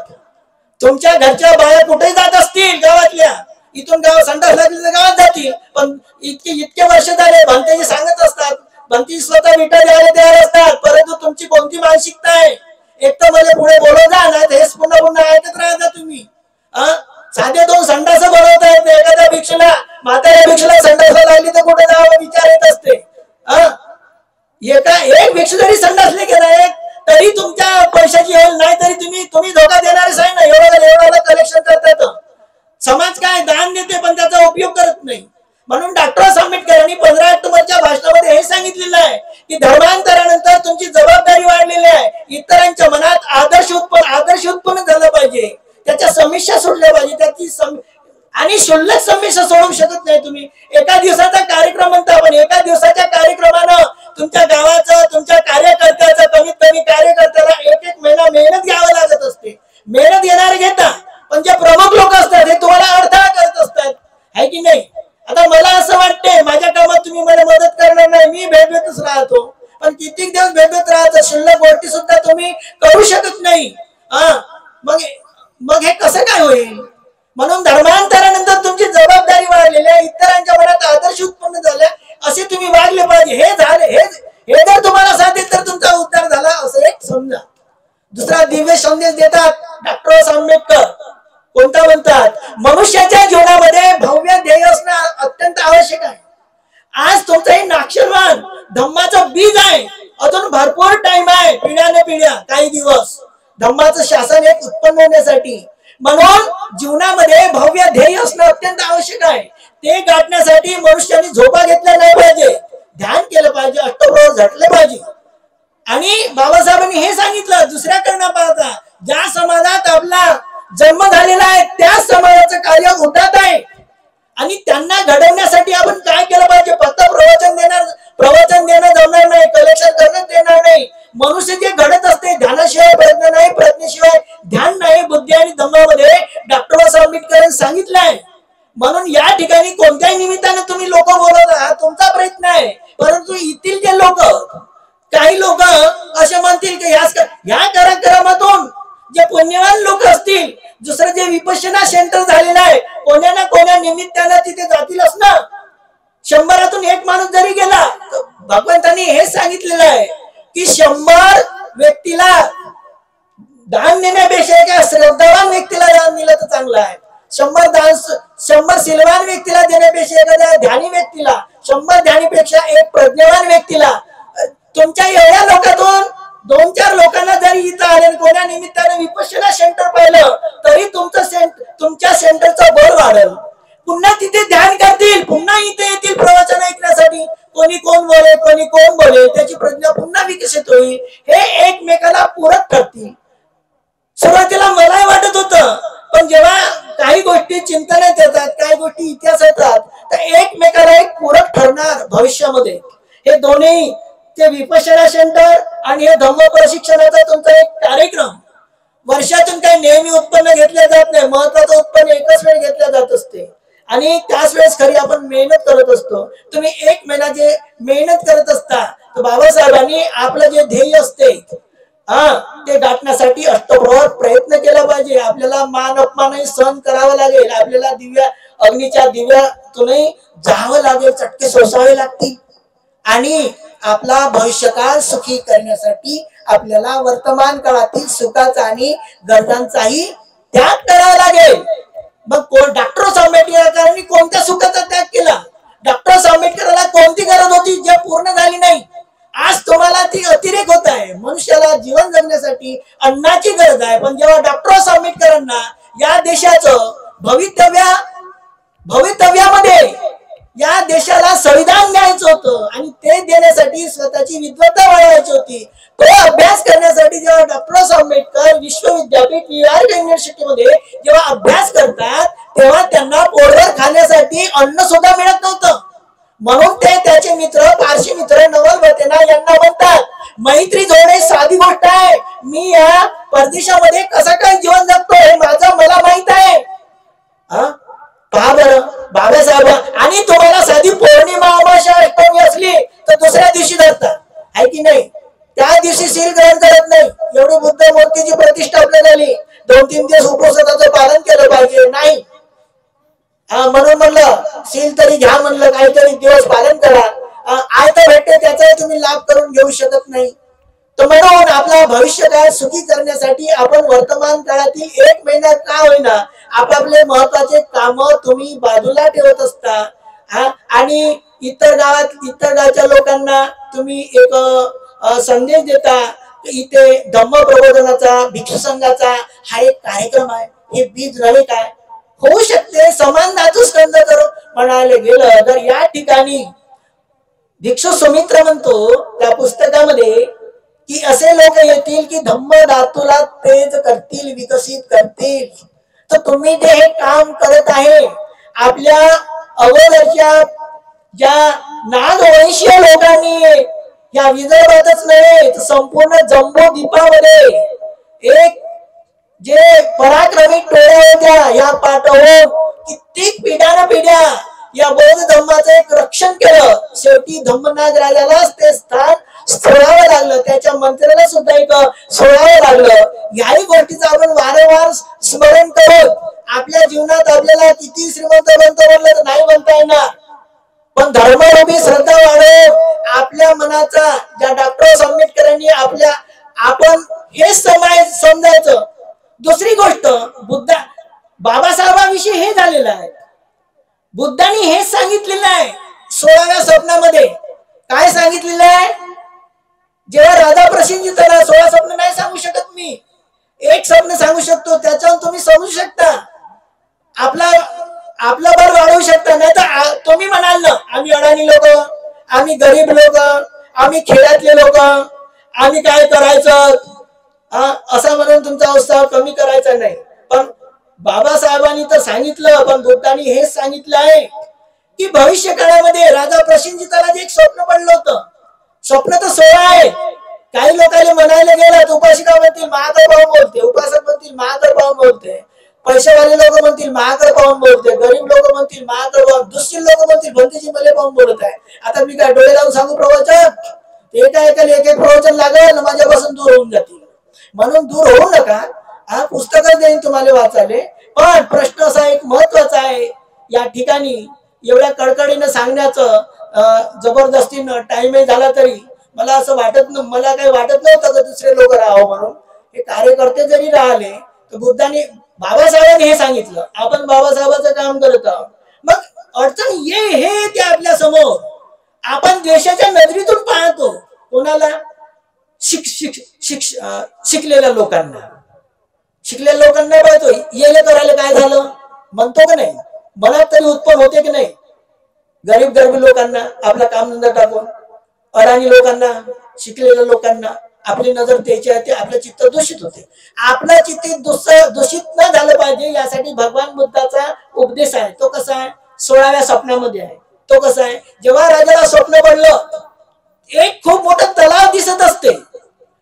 तुमच्या घरच्या बाया कुठे जात असतील गावातल्या, इथून गाव संडास लागली तर गावात जातील, पण इतके वर्ष झाले भंतेजी सांगत असतात, भंती स्वतः विटा द्यायला तयार असतात, परंतु तुमची कोणती मानसिकता आहे, एक तर मला पुढे बोलव जा, नाही हेच पुन्हा ऐकत राहता तुम्ही. साधे 2 संडास बनवता येते. एखाद्या भिक्षुला, म्हाताऱ्या भिक्षुला संडासला लागली तर कुठे जावं विचार येत असते. एक भिक्षू जरी संडासले गेला तरी तुमच्या पैशाची हेल नाही, तरी तुम्ही धोका देणारेच आहे ना. एवढं कलेक्शन करतात. समाज काय दान देते पण त्याचा उपयोग करत नाही. म्हणून डॉक्टर आंबेडकरांनी 15 ऑक्टोबरच्या भाषणामध्ये हे सांगितलेलं आहे की धर्मांतरानंतर तुमची जबाबदारी वाढलेली आहे. इतरांच्या मनात आदर्श उत्पन्न झालं पाहिजे, त्याच्या समस्या सुटल्या पाहिजे, त्याची आणि क्षुल्लक समस्या सोडवू शकत नाही तुम्ही. एका दिवसाचा कार्यक्रम म्हणता आपण, एका दिवसाच्या कार्यक्रमानं तुमच्या गावाचं, तुमच्या कार्यकर्त्याचं, कमीत कमी कार्यकर्त्याला एक एक महिना मेहनत घ्यावं लागत असते. मेहनत येणारे घेता, पण जे प्रमुख लोक असतात हे तुम्हाला अडथळा करत असतात, आहे की नाही. आता मला असं वाटतंय माझ्या कामात तुम्ही मला मदत करणार नाही, मी भेटतच राहतो, पण कित्येक दिवस भेटत राहतो, शिल्लक गोष्टी सुद्धा तुम्ही करू शकत नाही. मग हे कसं काय होईल. म्हणून धर्मांतरानंतर तुमची जबाबदारी वाढलेली आहे, इतरांच्या मनात आदर्श उत्पन्न झाले, असे तुम्ही वागले पाहिजे. हे झाले, हे जर तुम्हाला साधेल तर तुमचा उद्धार झाला असं एक समजा. दुसरा दिव्य संदेश देतात डॉक्टर आंबेडकर. कोणता म्हणतात, मनुष्याच्या जीवनामध्ये भव्य ध्येय असणं अत्यंत आवश्यक आहे. आज तुमचं हे नाक्षरवान धम्माचं बीज आहे, अजून भरपूर टाइम आहे, पिढ्याने पिढ्या काही दिवस धम्माचं शासन एक उत्पन्न होण्यासाठी. म्हणून जीवनामध्ये भव्य ध्येय असणं अत्यंत आवश्यक आहे. ते गाठण्यासाठी मनुष्याने झोपा घेतल्या नाही पाहिजे, ध्यान केलं पाहिजे, अष्टप्रहर झटले पाहिजे. आणि बाबासाहेबांनी हे सांगितलं, दुसऱ्याकडे न पाहता ज्या समाजात आपला जन्म झालेला आहे त्या समाजाचं कार्य उठात आहे, आणि त्यांना घडवण्यासाठी आपण काय केलं पाहिजे. फक्त प्रवचन देणं जमणार नाही, कलेक्शन करणं देणार नाही. मनुष्य जे घडत असते, ध्यानाशिवाय प्रज्ञा नाही, प्रज्ञेशिवाय ध्यान नाही. बुद्धी आणि धम्मामध्ये डॉक्टर बाबासाहेब आंबेडकरांनी सांगितलंय. म्हणून या ठिकाणी कोणत्याही निमित्ताने तुम्ही लोक बोलत आहात, तुमचा प्रयत्न आहे, परंतु येथील जे लोक, काही लोक असे म्हणतील की या कार्यक्रमातून जे पुण्यवान लोक असतील, दुसरं जे विपश्यना सेंटर झालेलं आहे, कोण्या ना कोण्या निमित्तानं तिथे जातीलच ना. 100 एक माणूस जरी गेला, भगवंतांनी हे सांगितलेलं आहे की 100 व्यक्तीला दान देण्यापेक्षा एका श्रद्धावान व्यक्तीला दान दिलं तर चांगलं आहे. 100 सिलवान व्यक्तीला देण्यापेक्षा एखाद्या ध्यानी व्यक्तीला, 100 ध्यानीपेक्षा एक प्रज्ञावान व्यक्तीला. तुमच्या एवढ्या लोकांतून 2-4 लोकांना जरी इथं आले, कोणा निमित्ताने विपश्यना सेंटर पाहिलं, तरी तुमच्या सेंटरचं बळ वाढेल. पुन्हा तिथे ध्यान करतील, पुन्हा इथे येतील प्रवचन ऐकण्यासाठी. कोणी कोण बोले, कोणी कोण बोले, त्याची प्रज्ञा पुन्हा विकसित होईल. हे एकमेकाला पूरक ठरतील. सुरुवातीला मलाही वाटत होतं, पण जेव्हा काही गोष्टी चिंतनात येतात, काही गोष्टी इतिहासात येतात, तर एकमेकाला एक पूरक ठरणार भविष्यामध्ये. हे दोन्ही, ते विपश्यना सेंटर आणि हे धम्म प्रशिक्षणाचा तुमचा एक कार्यक्रम वर्षातून काही नेहमी उत्पन्न घेतले जात नाही. महत्वाचं उत्पन्न एकच वेळ घेतलं जात असते, आणि त्याच वेळेस खरी आपण मेहनत करत असतो. तुम्ही 1 महिना जे मेहनत करत असता, तर बाबासाहेबांनी आपलं जे ध्येय असते ते गाठण्यासाठी अष्टप्रहर प्रयत्न केला पाहिजे. आपल्याला मान अपमानही सहन करावा लागेल, आपल्याला अग्नीच्या दिव्यातूनही जावं लागेल, चटके सोसावे लागतील, आणि आपला भविष्यकाळ सुखी करण्यासाठी आपल्याला वर्तमान काळातील सुखाचा आणि गरजांचाही त्याग करावा लागेल. मग डॉक्टर आंबेडकरांनी कोणत्या सुखाचा त्याग केला? डॉक्टर आंबेडकरांना कोणती गरज होती जे पूर्ण झाली नाही? आज तुम्हाला ती अतिरेक होत आहे. मनुष्याला जीवन जगण्यासाठी अन्नाची गरज आहे, पण जेव्हा डॉक्टर आंबेडकरांना या देशाचं भवितव्यामध्ये या देशाला संविधान द्यायचं होतं, आणि ते देण्यासाठी स्वतःची विद्वत्ता वाढवायची होती, तो अभ्यास करण्यासाठी जेव्हा डॉक्टर आंबेडकर विश्वविद्यापीठ न्यूयॉर्क युनिव्हर्सिटीमध्ये जेव्हा अभ्यास करतात, तेव्हा त्यांना पोटभर खाण्यासाठी अन्न सुद्धा मिळत नव्हतं. म्हणून ते त्याचे मित्र, पारशी मित्र नवल भतेना यांना म्हणतात, मैत्री जोडणे साधी गोष्ट आहे, मी या परदेशामध्ये कसं काय जीवन जगतो हे मला माहित आहे. पहा बरं बाबासाहेब, आणि तुम्हाला साधी पौर्णिमा अमावस्या अष्टमी असली तर दुसऱ्या दिवशी धरतात, आहे की नाही? त्या दिवशी सील ग्रहण करत नाही. एवढी बुद्ध मूर्तीची प्रतिष्ठा आपल्याला झाली, 2-3 दिवस उपवासाचं पालन केलं पाहिजे नाही. म्हणून म्हणलं सील तरी घ्या, म्हणलं काहीतरी दिवस पालन करा. आयतं भेटते त्याचाही तुम्ही लाभ करून घेऊ शकत नाही. तर म्हणून आपला भविष्यकाळ सुखी करण्यासाठी आपण वर्तमान काळातील 1 महिन्यात का होईना आपापले महत्वाचे काम तुम्ही बाजूला ठेवत असता, आणि इतर गावच्या लोकांना तुम्ही एक संदेश देता. इथे धम्म प्रबोधनाचा, भिक्षू संघाचा हा एक कार्यक्रम आहे. हे बीज नव्हे काय? होऊ शकते समान धातू स्कंद जर म्हणायला गेलं तर या ठिकाणी भिक्षू सुमित्र म्हणतो त्या पुस्तकामध्ये की असे लोक येतील की धम्म धातूला तेज करतील, विकसित करतील. तर तुम्ही जे हे काम करत आहे आपल्या अगोदरच्या ज्या नागवंशीय लोकांनी या विदर्भातच नाही संपूर्ण जम्बो द्वीपामध्ये एक जे पराक्रमी टोळ्या होत्या या पाठवून कित्येक पिढ्या या बौद्ध धर्माचं एक रक्षण केलं. शेवटी धम्मनाथ राजालाच ते स्थान सोडावं लागलं, त्याच्या मंत्र्याला सुद्धा एक सोडावं लागलं. याही गोष्टीचं आपण वारंवार स्मरण करून आपल्या जीवनात आपल्याला किती श्रीमंत बनतो म्हणलं तर नाही बनता येणार, पण धर्मरूपी श्रद्धा वाढवून आपल्या मनाचा ज्या डॉक्टर आंबेडकरांनी आपण हे समजायचं. दुसरी गोष्ट बुद्धा बाबासाहेबांविषयी हे झालेलं आहे. बुद्धांनी हेच सांगितलेलं आहे 16व्या स्वप्नामध्ये. काय सांगितलेलं आहे? जेव्हा राधा प्रसिद्ध झाला, 16 स्वप्न नाही सांगू शकत मी, एक स्वप्न सांगू शकतो, त्याच्यावर तुम्ही समजू शकता, आपला भर वाढवू शकता. नाही तर तुम्ही म्हणाल ना आम्ही अडाणी लोक, आम्ही गरीब लोक, आम्ही खेड्यातले लोक, आम्ही काय करायचं असं म्हणून तुमचा उत्साह कमी करायचा नाही. पण बाबासाहेबांनी तर सांगितलं, पण बुद्धांनी हेच सांगितलं आहे की भविष्य काळामध्ये राजा प्रसेनजीताला जे एक स्वप्न पडलं होतं, स्वप्न तर 16 आहे. काही लोकांनी म्हणायला गेलं उपासिका म्हणतील महाकाळ पाहून बोलते, उपासक म्हणतील महाकाळ पाहून बोलते, पैशावाले लोक म्हणतील महाकाळ पाहून बोलते, गरीब लोक म्हणतील महाकाळ पाहून, दुसरी लोक म्हणतील भंतीजी मले पाहून बोलत आहे. आता मी काय डोळे लावून सांगू प्रवचन? एका एक प्रवचन लागेल माझ्यापासून दूर होऊन जातील. म्हणून दूर होऊ नका, पुस्तकच देईन तुम्हाला वाचायला. पण प्रश्न असा एक महत्वाचा आहे या ठिकाणी एवढ्या कडकडीनं सांगण्याचं, जबरदस्तीनं टाइम झाला तरी मला असं मला काही वाटत नव्हतं की दुसरे लोक राहावं म्हणून. हे कार्यकर्ते जरी राहिले तर बुद्धांनी बाबासाहेबांनी हे सांगितलं, आपण बाबासाहेबांचं काम करत आहोत. मग अडचण हे ते आपल्या समोर आपण देशाच्या नजरेतून पाहतो. कोणाला? शिकलेल्या लोकांना पाहतो. येले करायला काय झालं म्हणतो की नाही, मनात तरी उत्पन्न होते की नाही? गरीब लोकांना आपला कामधंदा टाकून, अडाणी लोकांना, शिकलेल्या लोकांना आपली नजर द्यायची आहे, ते आपलं चित्त दूषित होते. आपलं चित्त दूषित न झालं पाहिजे यासाठी भगवान बुद्धाचा उपदेश आहे. तो कसा आहे? 16व्या स्वप्नामध्ये आहे. तो कसा आहे? जेव्हा राजाला स्वप्न पडलं एक खूप मोठं तलाव दिसत असते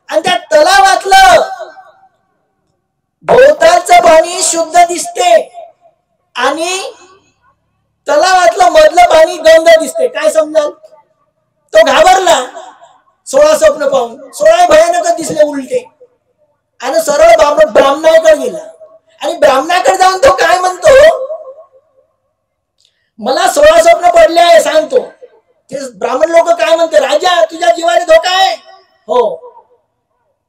आणि त्या तलावातलं भोवतालचं पाणी शुद्ध दिसते आणि तलावातलं मधलं पाणी गंध दिसते. काय समजाल? तो घाबरला 16 स्वप्न पाहून. 16 भयानक दिसले उलटे आणि सरळ ब्राह्मणाकडे गेला आणि ब्राह्मणाकडे जाऊन तो काय म्हणतो, मला 16 स्वप्न पडले आहे सांगतो. ते ब्राह्मण लोक काय म्हणते, राजा तुझ्या जीवाला धोका आहे. हो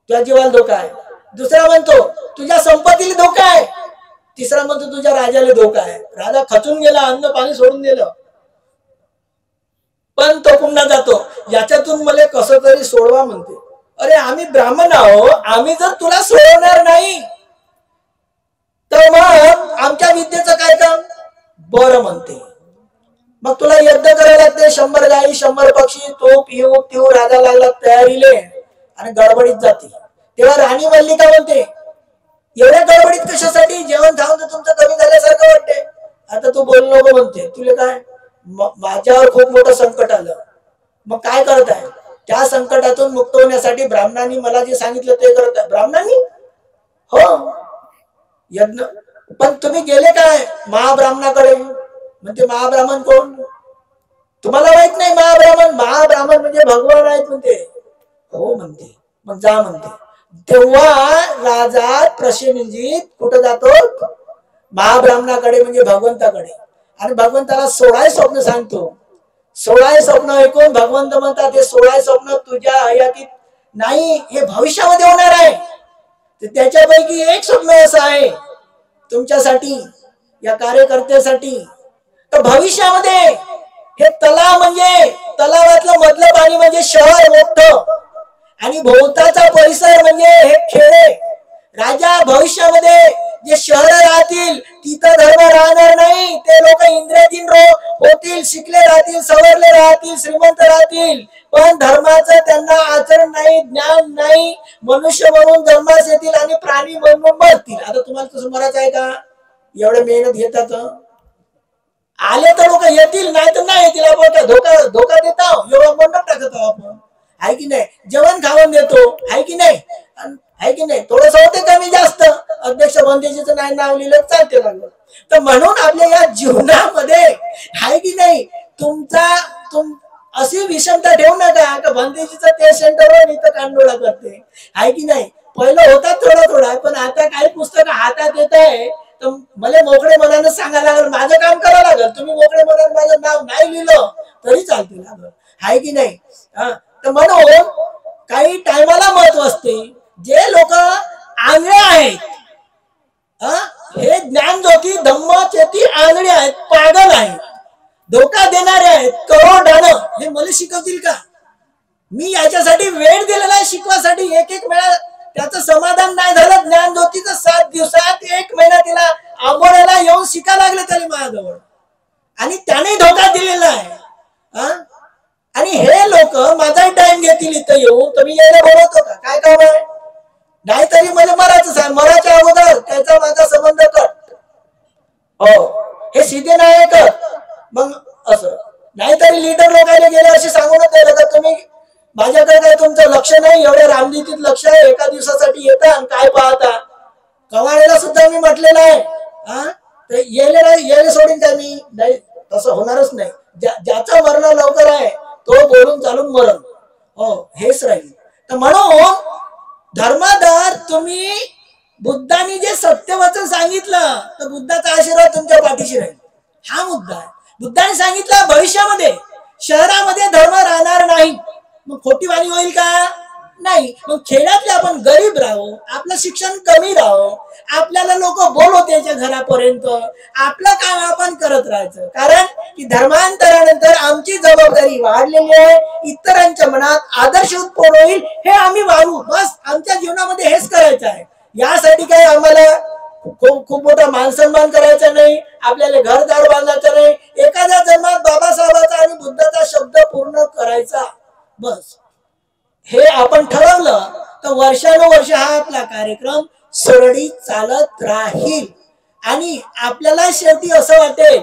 तुझ्या जीवाला धोका आहे. दुसरा म्हणतो तुझ्या संपत्तीला धोका आहे. तिसरा म्हणतो तुझ्या राजाला धोका आहे. राजा खचून गेला, अन्न पाणी सोडून दिलं. पण तो पुन्हा जातो, याच्यातून मला कसं तरी सोडवा म्हणते. अरे आम्ही ब्राह्मण आहो, आम्ही जर तुला सोडवणार नाही तर मग आमच्या विद्येचं काय काम? बरं म्हणते. मग तुला यज्ञ करायला लागते, 100 गाई 100 पक्षी, तो पिऊ राजा लागला तयारीले आणि गडबडीत जाते. तेव्हा राणी मल्लिका म्हणते एवढ्या गडबडीत कशासाठी? जेवण खाऊन तर तुमचं कमी झाल्यासारखं वाटते. आता तू बोल नको म्हणते. तुला काय? माझ्यावर खूप मोठं संकट आलं. मग काय करत आहे? त्या संकटातून मुक्त होण्यासाठी ब्राह्मणांनी मला जे सांगितलं ते करत आहे. ब्राह्मणांनी? हो यज्ञ. पण तुम्ही गेले काय महाब्राह्मणाकडे? म्हणते महाब्राह्मण कोण? तुम्हाला माहित नाही महाब्राह्मण म्हणजे भगवान आहेत म्हणते. हो म्हणते. मग जा म्हणते. तेव्हा राजा प्रसेनजीत कुठं जातो? महाब्राह्मणाकडे म्हणजे भगवंताकडे. आणि भगवंताला 16 स्वप्न सांगतो. 16 स्वप्न ऐकून भगवंत म्हणतात हे 16 स्वप्न तुझ्या हयातीत नाही, हे भविष्यामध्ये होणार आहे. त्याच्यापैकी एक स्वप्न असं आहे तुमच्यासाठी, या कार्यकर्त्यासाठी. तर भविष्यामध्ये हे तलाव म्हणजे तलावातलं मधलं पाणी म्हणजे शहर मोठं आणि भोवताचा परिसर म्हणजे हे खेडे. राजा भविष्यामध्ये जे शहर राहतील तिथं धर्म राहणार नाही. ते लोक इंद्रियाधीन होतील, शिकले राहतील, सवरले राहतील, श्रीमंत राहतील, पण धर्माचं त्यांना आचरण नाही, ज्ञान नाही. मनुष्य म्हणून जन्मास येतील आणि प्राणी म्हणून मरतील. आता तुम्हाला तसं मरायचं आहे का? एवढं मेहनत घेतात. आले तर लोक येतील, नाही तर नाही येतील. आपण काय धोका देतो? योगा मंडप टाकतो आपण, आहे की नाही? जेवण खावण देतो, आहे की नाही? आहे की नाही? थोडस होते कमी जास्त, अध्यक्ष बंदेजीचं नाही नाव लिहिलं चालते लागलं. तर म्हणून आपल्या या जीवनामध्ये, आहे की नाही, अशी विषमता ठेवू नका का बंदेजीचं ते सेंटरवर इथं कांडोळा करते, आहे की नाही? पहिलं होता थोडा थोडा, पण आता काही पुस्तक हातात येत आहे तर मला मोकळे मनानं सांगायला लागलं, माझं काम करावं लागलं. तुम्ही मोकळे मनानं माझं नाव नाही लिहिलं तरी चालते लागलं, आहे की नाही? तर म्हणून काही टायमाला महत्व असते. जे लोक आंधळे आहेत, हे ज्ञानज्योती धम्मचेती आंधळे आहेत, पागल आहेत, धोका देणारे आहेत, करोडानं, हे मला शिकवतील का? मी याच्यासाठी वेळ दिलेला आहे शिकवासाठी. एक वेळा त्याचं समाधान नाही झालं, ज्ञानज्योतीचं 7 दिवसात 1 महिना तिला आंबोड्याला येऊन शिका लागले तरी माझ्याजवळ, आणि त्याने धोका दिलेला आहे. आणि हे लोक माझा टाइम घेतील इथं येऊन, तुम्ही यायला बोलवतो का? काय काम आहे? नाहीतरी मला मरायचं, मरायच्या अगोदर त्याचा माझा संबंध कट. हो, हे सीधे नाही करत मग असं. नाहीतरी लीडर लोकांना गेले असे सांगूनच द्यायला का तुम्ही माझ्याकडे काय तुमचं लक्ष नाही, एवढ्या रामनीतीत लक्ष आहे, एका दिवसासाठी येता आणि काय पाहता? कवाळेला सुद्धा मी म्हटलेलं आहे, येले सोडून काय मी नाही, तसं होणारच नाही. ज्याचा मरण लवकर आहे तो बोलून चालून मरण, हो हेच राहील. तर म्हणून धर्मदार, तुम्ही बुद्धांनी जे सत्यवचन सांगितलं तर बुद्धाचा आशीर्वाद तुमच्या पाठीशी राहील, हा मुद्दा आहे. बुद्धाने सांगितलं भविष्यामध्ये शहरामध्ये धर्म राहणार नाही, मग खोटी वाणी होईल का? नाही. मग खेड्यातले आपण गरीब राहू, आपलं शिक्षण कमी राहू, आपल्याला लोक बोलवते घरापर्यंत, आपलं काम आपण करत राहायचं. कारण की धर्मांतरानंतर आमची जबाबदारी वाढलेली आहे, इतरांच्या मनात आदर्श उत्पन्न होईल हे आम्ही वाढू, बस आमच्या जीवनामध्ये हेच करायचं आहे. यासाठी काही आम्हाला खूप मोठा मानसन्मान करायचा नाही, आपल्याला घरदार बांधायचं नाही, एखाद्या जन्मात बाबासाहेबाचा आणि बुद्धाचा शब्द पूर्ण करायचा, बस. हे आपण ठरवलं तर वर्षानुवर्ष हा आपला कार्यक्रम सुरळीत चालत राहील. आणि आपल्याला शेवटी असं वाटेल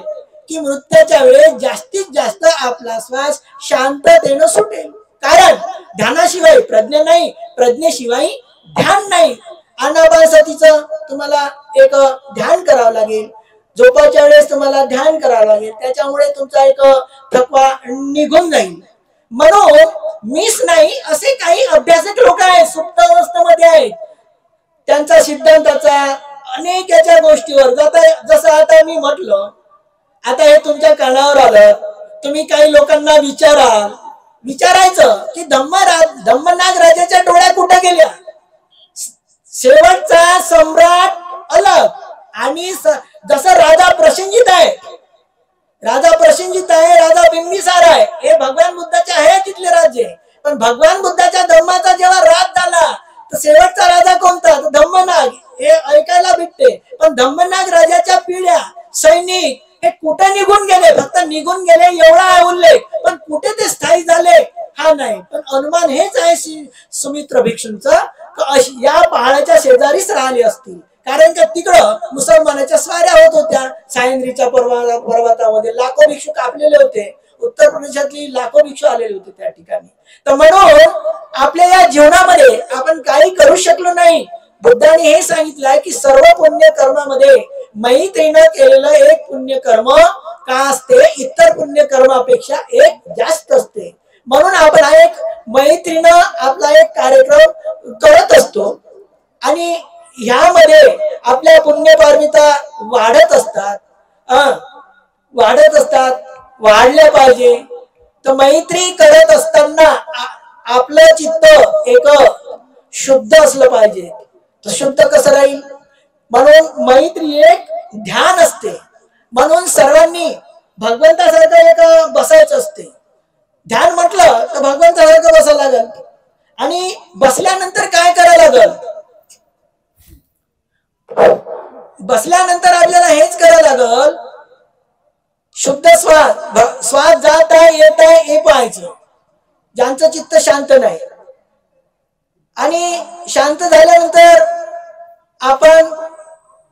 की मृत्यूच्या वेळेस जास्तीत जास्त आपला श्वास शांततेनं सुटेल. कारण ध्यानाशिवाय प्रज्ञा नाही, प्रज्ञेशिवाय ध्यान नाही. आनापानसतीचं तुम्हाला एक ध्यान करावं लागेल, झोपाच्या वेळेस तुम्हाला ध्यान करावं लागेल, त्याच्यामुळे तुमचा एक थकवा निघून जाईल. म्हणून मीच नाही, असे काही अभ्यासक लोक आहेत, सुप्त अवस्थेमध्ये आहेत, त्यांचा सिद्धांताचा अनेक याच्या गोष्टीवर जसं आता मी म्हटलं, आता हे तुमच्या कानावर आलं, तुम्ही काही लोकांना विचारायचं की धम्मनाग राजाच्या डोळ्या कुठे गेल्या? शेवटचा सम्राट अलग, आणि जसं राजा प्रसंजित आहे, राजा बिंबिसार आहे, हे भगवान बुद्धाचे आहे तिथले राज्य. पण भगवान बुद्धाच्या धम्माचा जेव्हा राज झाला तर शेवटचा राजा कोणता? धम्मनाग. हे ऐकायला भेटते. पण धम्मनाग राजाच्या पिढ्या, सैनिक हे कुठे निघून गेले? फक्त निघून गेले एवढा उल्लेख, पण कुठे ते स्थायी झाले हा नाही. पण अनुमान हेच आहे सुमित्र भिक्षूंचा, या पहाडाच्या शेजारीच राहिले असतील. कारण का तिकडं मुसलमानाच्या स्वाऱ्या होत होत्या, सायंद्रीच्या पर्वतामध्ये लाखो भिक्षू कापलेले होते, उत्तर प्रदेशातली लाखो भिक्षू आलेले होते त्या ठिकाणी. तर म्हणून आपल्या या जीवनामध्ये आपण काही करू शकलो नाही. बुद्धाने हे सांगितलंय की सर्व पुण्य कर्मामध्ये मैत्रीनं केलेलं एक पुण्य कर्म का असते, इतर पुण्य कर्मापेक्षा एक जास्त असते. म्हणून आपण हा एक मैत्रीनं आपला एक कार्यक्रम करत असतो, आणि ह्यामध्ये आपल्या पुण्यपारमिता वाढत असतात, वाढल्या पाहिजे. तर मैत्री करत असताना आपलं चित्त एक शुद्ध असलं पाहिजे. तर शुद्ध कसं राहील? म्हणून मैत्री एक ध्यान असते. म्हणून सर्वांनी भगवंतासारखं एक बसायचं असते. ध्यान म्हटलं तर भगवंतासारखं बसायला लागल, आणि बसल्यानंतर काय करायला लागल? बसल्यानंतर आपल्याला हेच करायला लागल, शुद्ध श्वास जात आहे येत आहे हे पाहायचं. ज्यांचं चित्त शांत नाही, आणि शांत झाल्यानंतर आपण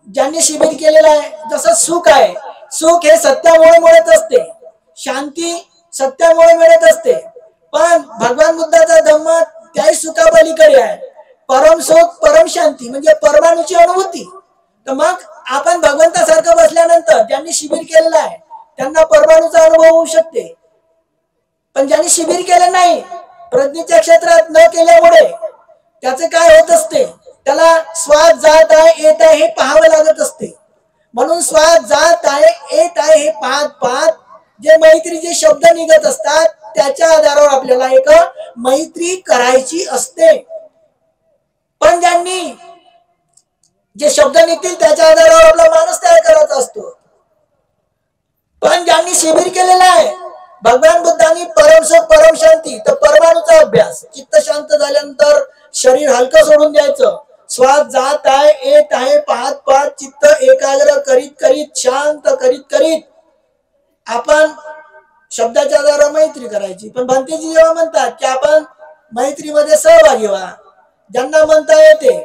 ज्यांनी शिबिर केलेलं आहे, जसं सुख आहे, सुख हे सत्यामुळे मिळत असते, शांती सत्यामुळे मिळत असते, पण भगवान बुद्धाचा धम्म त्याही सुखापलीकडे आहे. परम सुख परम शांती म्हणजे परमाणुची अनुभूती. तर मग आपण भगवंतासारखं बसल्यानंतर ज्यांनी शिबिर केलेलं आहे त्यांना परमाणुचा अनुभव होऊ शकते, पण ज्यांनी शिबिर केलं नाही, प्रज्ञेच्या क्षेत्रात न केल्यामुळे त्याचे काय होत असते, त्याला स्वाद जात आहे येत आहे हे पाहावं लागत असते. म्हणून स्वाद जात आहे येत आहे हे पाहत पाहत जे मैत्रीचे शब्द निघत असतात त्याच्या आधारावर आपल्याला एक मैत्री करायची असते. पण ज्यांनी जे शब्द निघतील त्याच्या आधारावर आपला माणूस तयार करायचा असतो. पण ज्यांनी शिबिर केलेलं आहे, भगवान बुद्धांनी परम सुख परम शांती, तर परमाणुचा अभ्यास, चित्त शांत झाल्यानंतर शरीर हलकं सोडून द्यायचं, श्वास जात आहे येत आहे पाहत पाहत चित्त एकाग्र करीत करीत शांत करीत करीत आपण शब्दाच्या आधारावर मैत्री करायची. पण भंतेजी जेव्हा म्हणतात की आपण मैत्रीमध्ये सहभागी व्हा, ज्यांना म्हणता येते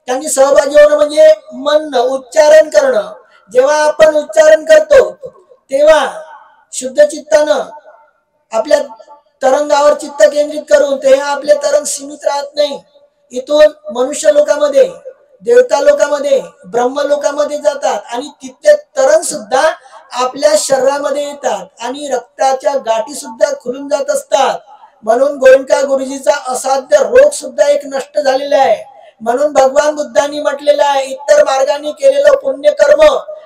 त्यांनी सहभागी होणं म्हणजे म्हणणं उच्चारण करणं. जेव्हा आपण उच्चारण करतो तेव्हा शुद्ध चित्तानं आपल्या तरंगावर चित्त केंद्रित करून ते आपले तरंग सीमित राहत नाही, इथून मनुष्य लोकांमध्ये, देवता लोकांमध्ये, ब्रह्म लोकांमध्ये जातात आणि तिथले तरंग सुद्धा आपल्या शरीरामध्ये येतात आणि रक्ताच्या गाठी सुद्धा खुलून जात असतात. म्हणून गोयंका गुरुजीचा असाध्य रोग सुद्धा एक नष्ट झालेला आहे. म्हणून भगवान बुद्धांनी म्हटलेलं आहे, इतर मार्गाने केलेलं पुण्यकर्म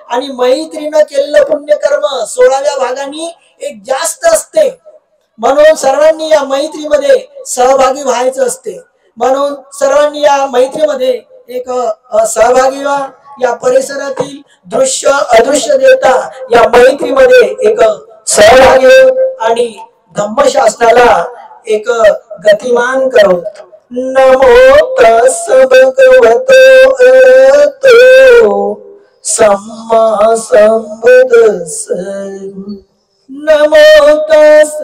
आणि मैत्रीनं केलेलं पुण्यकर्म 16व्या भागाने एक जास्त असते. म्हणून सर्वांनी या मैत्रीमध्ये सहभागी व्हायचं असते. म्हणून सर्वांनी या मैत्रीमध्ये एक सहभागी व्हा. या परिसरातील दृश्य अदृश्य देवता या मैत्रीमध्ये एक सहभागी आणि धम्मशास्त्राला एक गतिमान करू. नमो तस् भगवतो अरहतो सम्मा संबुद्धस्स. नमो तस्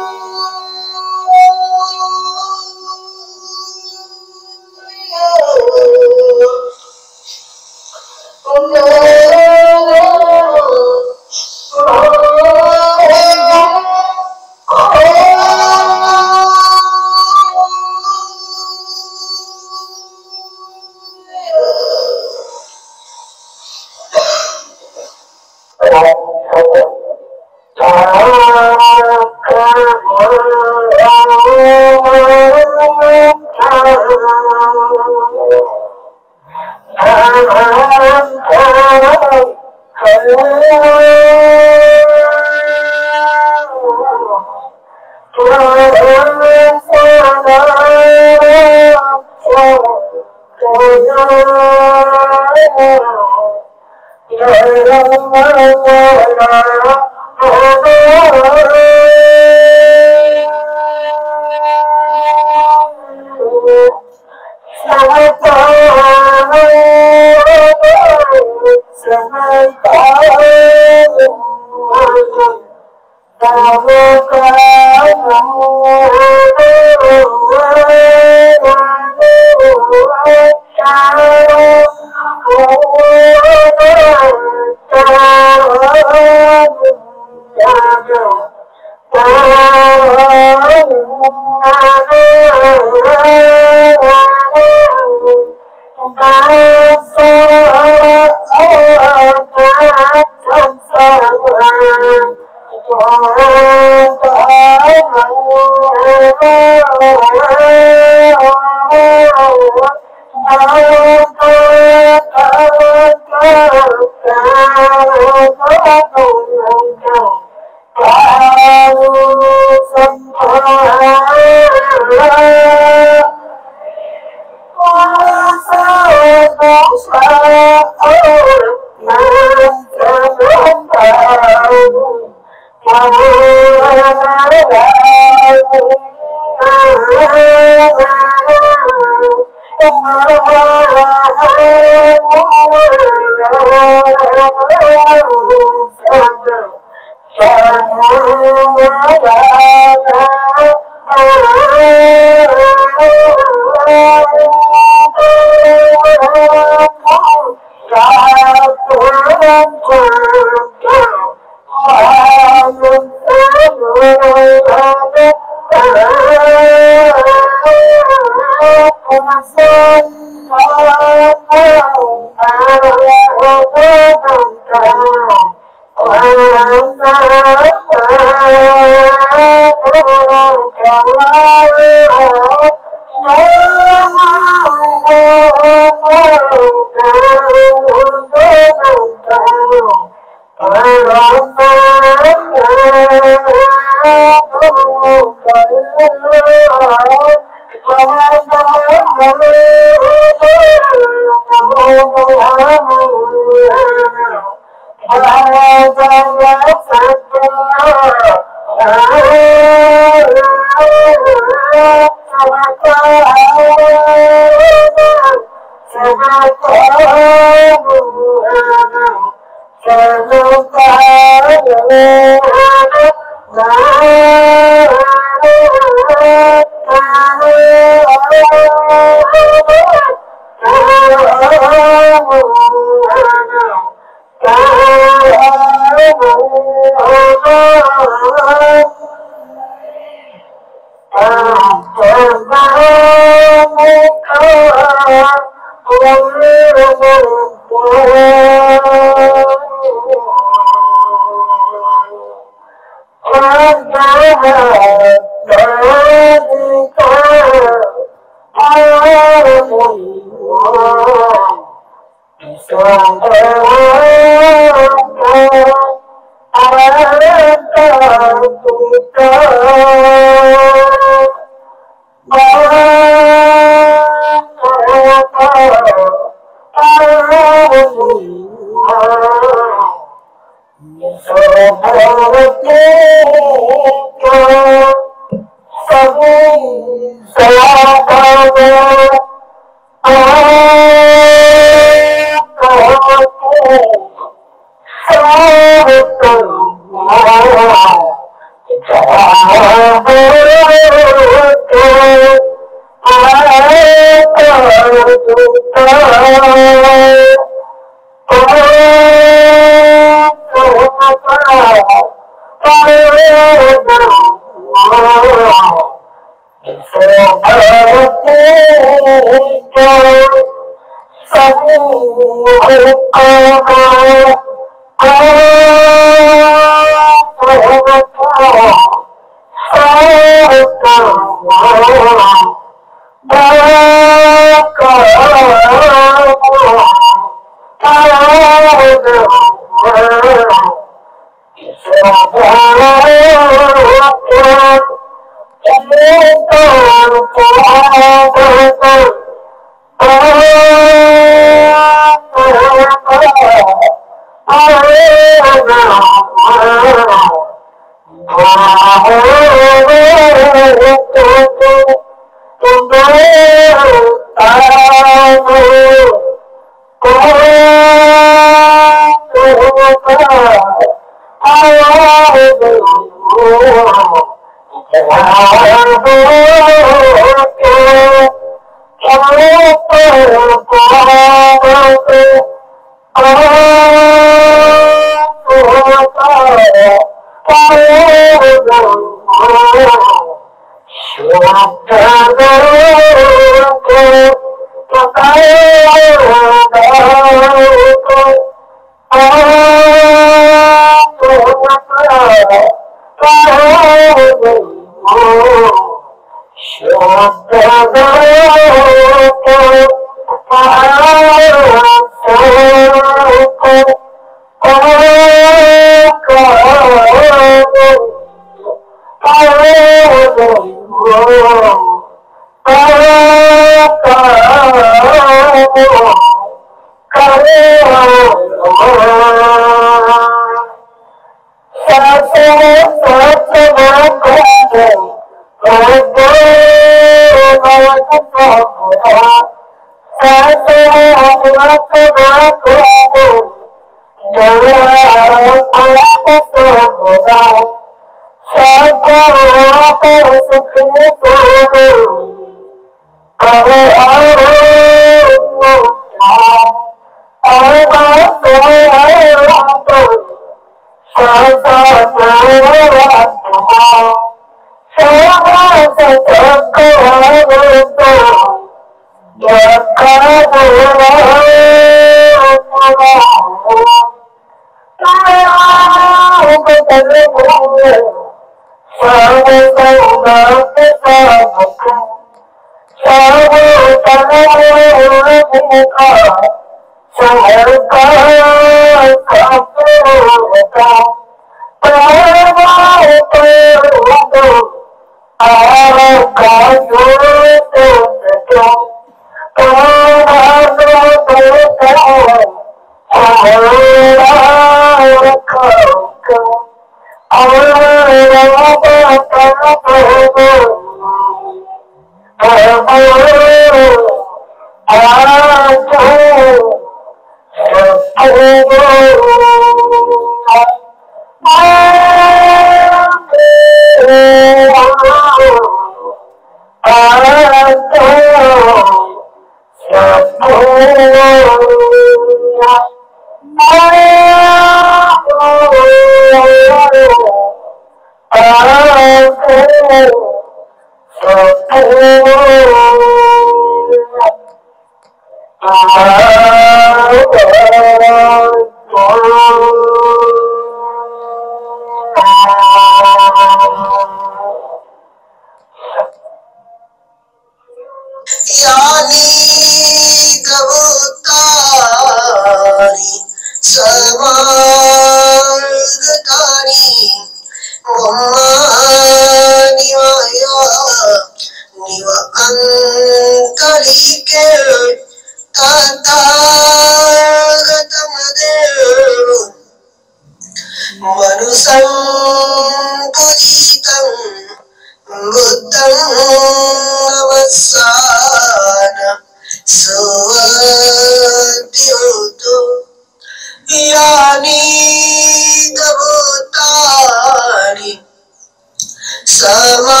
समागतानि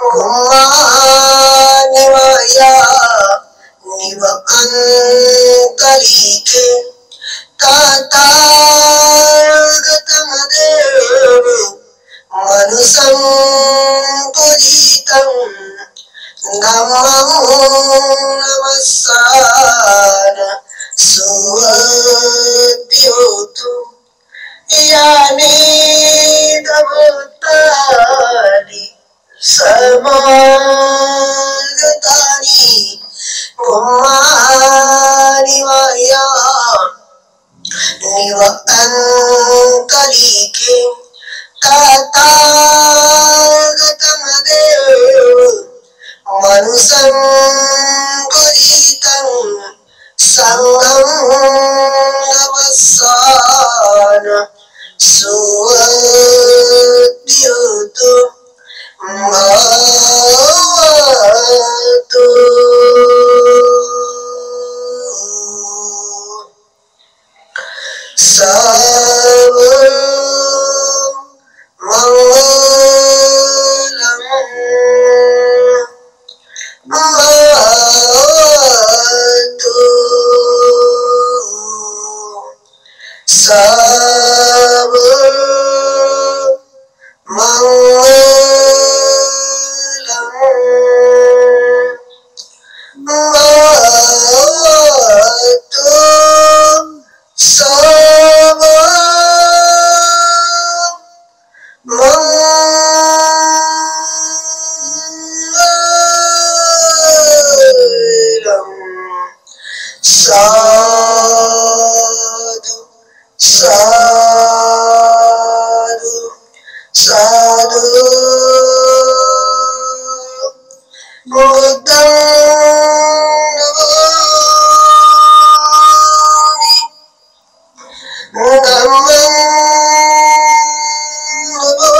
गुम्मानि माया निव अन्तरिके तथागतमदेव मनुषं पूजितं धम्मं नमस्कार सुवद्योतु यानि भूतानि समागतानि गुम्मानि माया निव अन्तरिके तथागतमदेव मनुषं पूजितं संघं नमस्कार सुवद्योतु भवतु। सर्वमङ्गलं भवतु। सर्वमङ्गलं भवतु। साधु साधु साधु बुद्धं नमामि धम्मं नमामि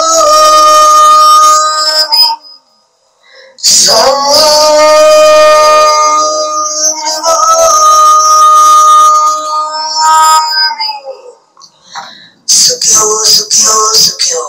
संघं नमामि। सुखियो सुखियो सुखियो।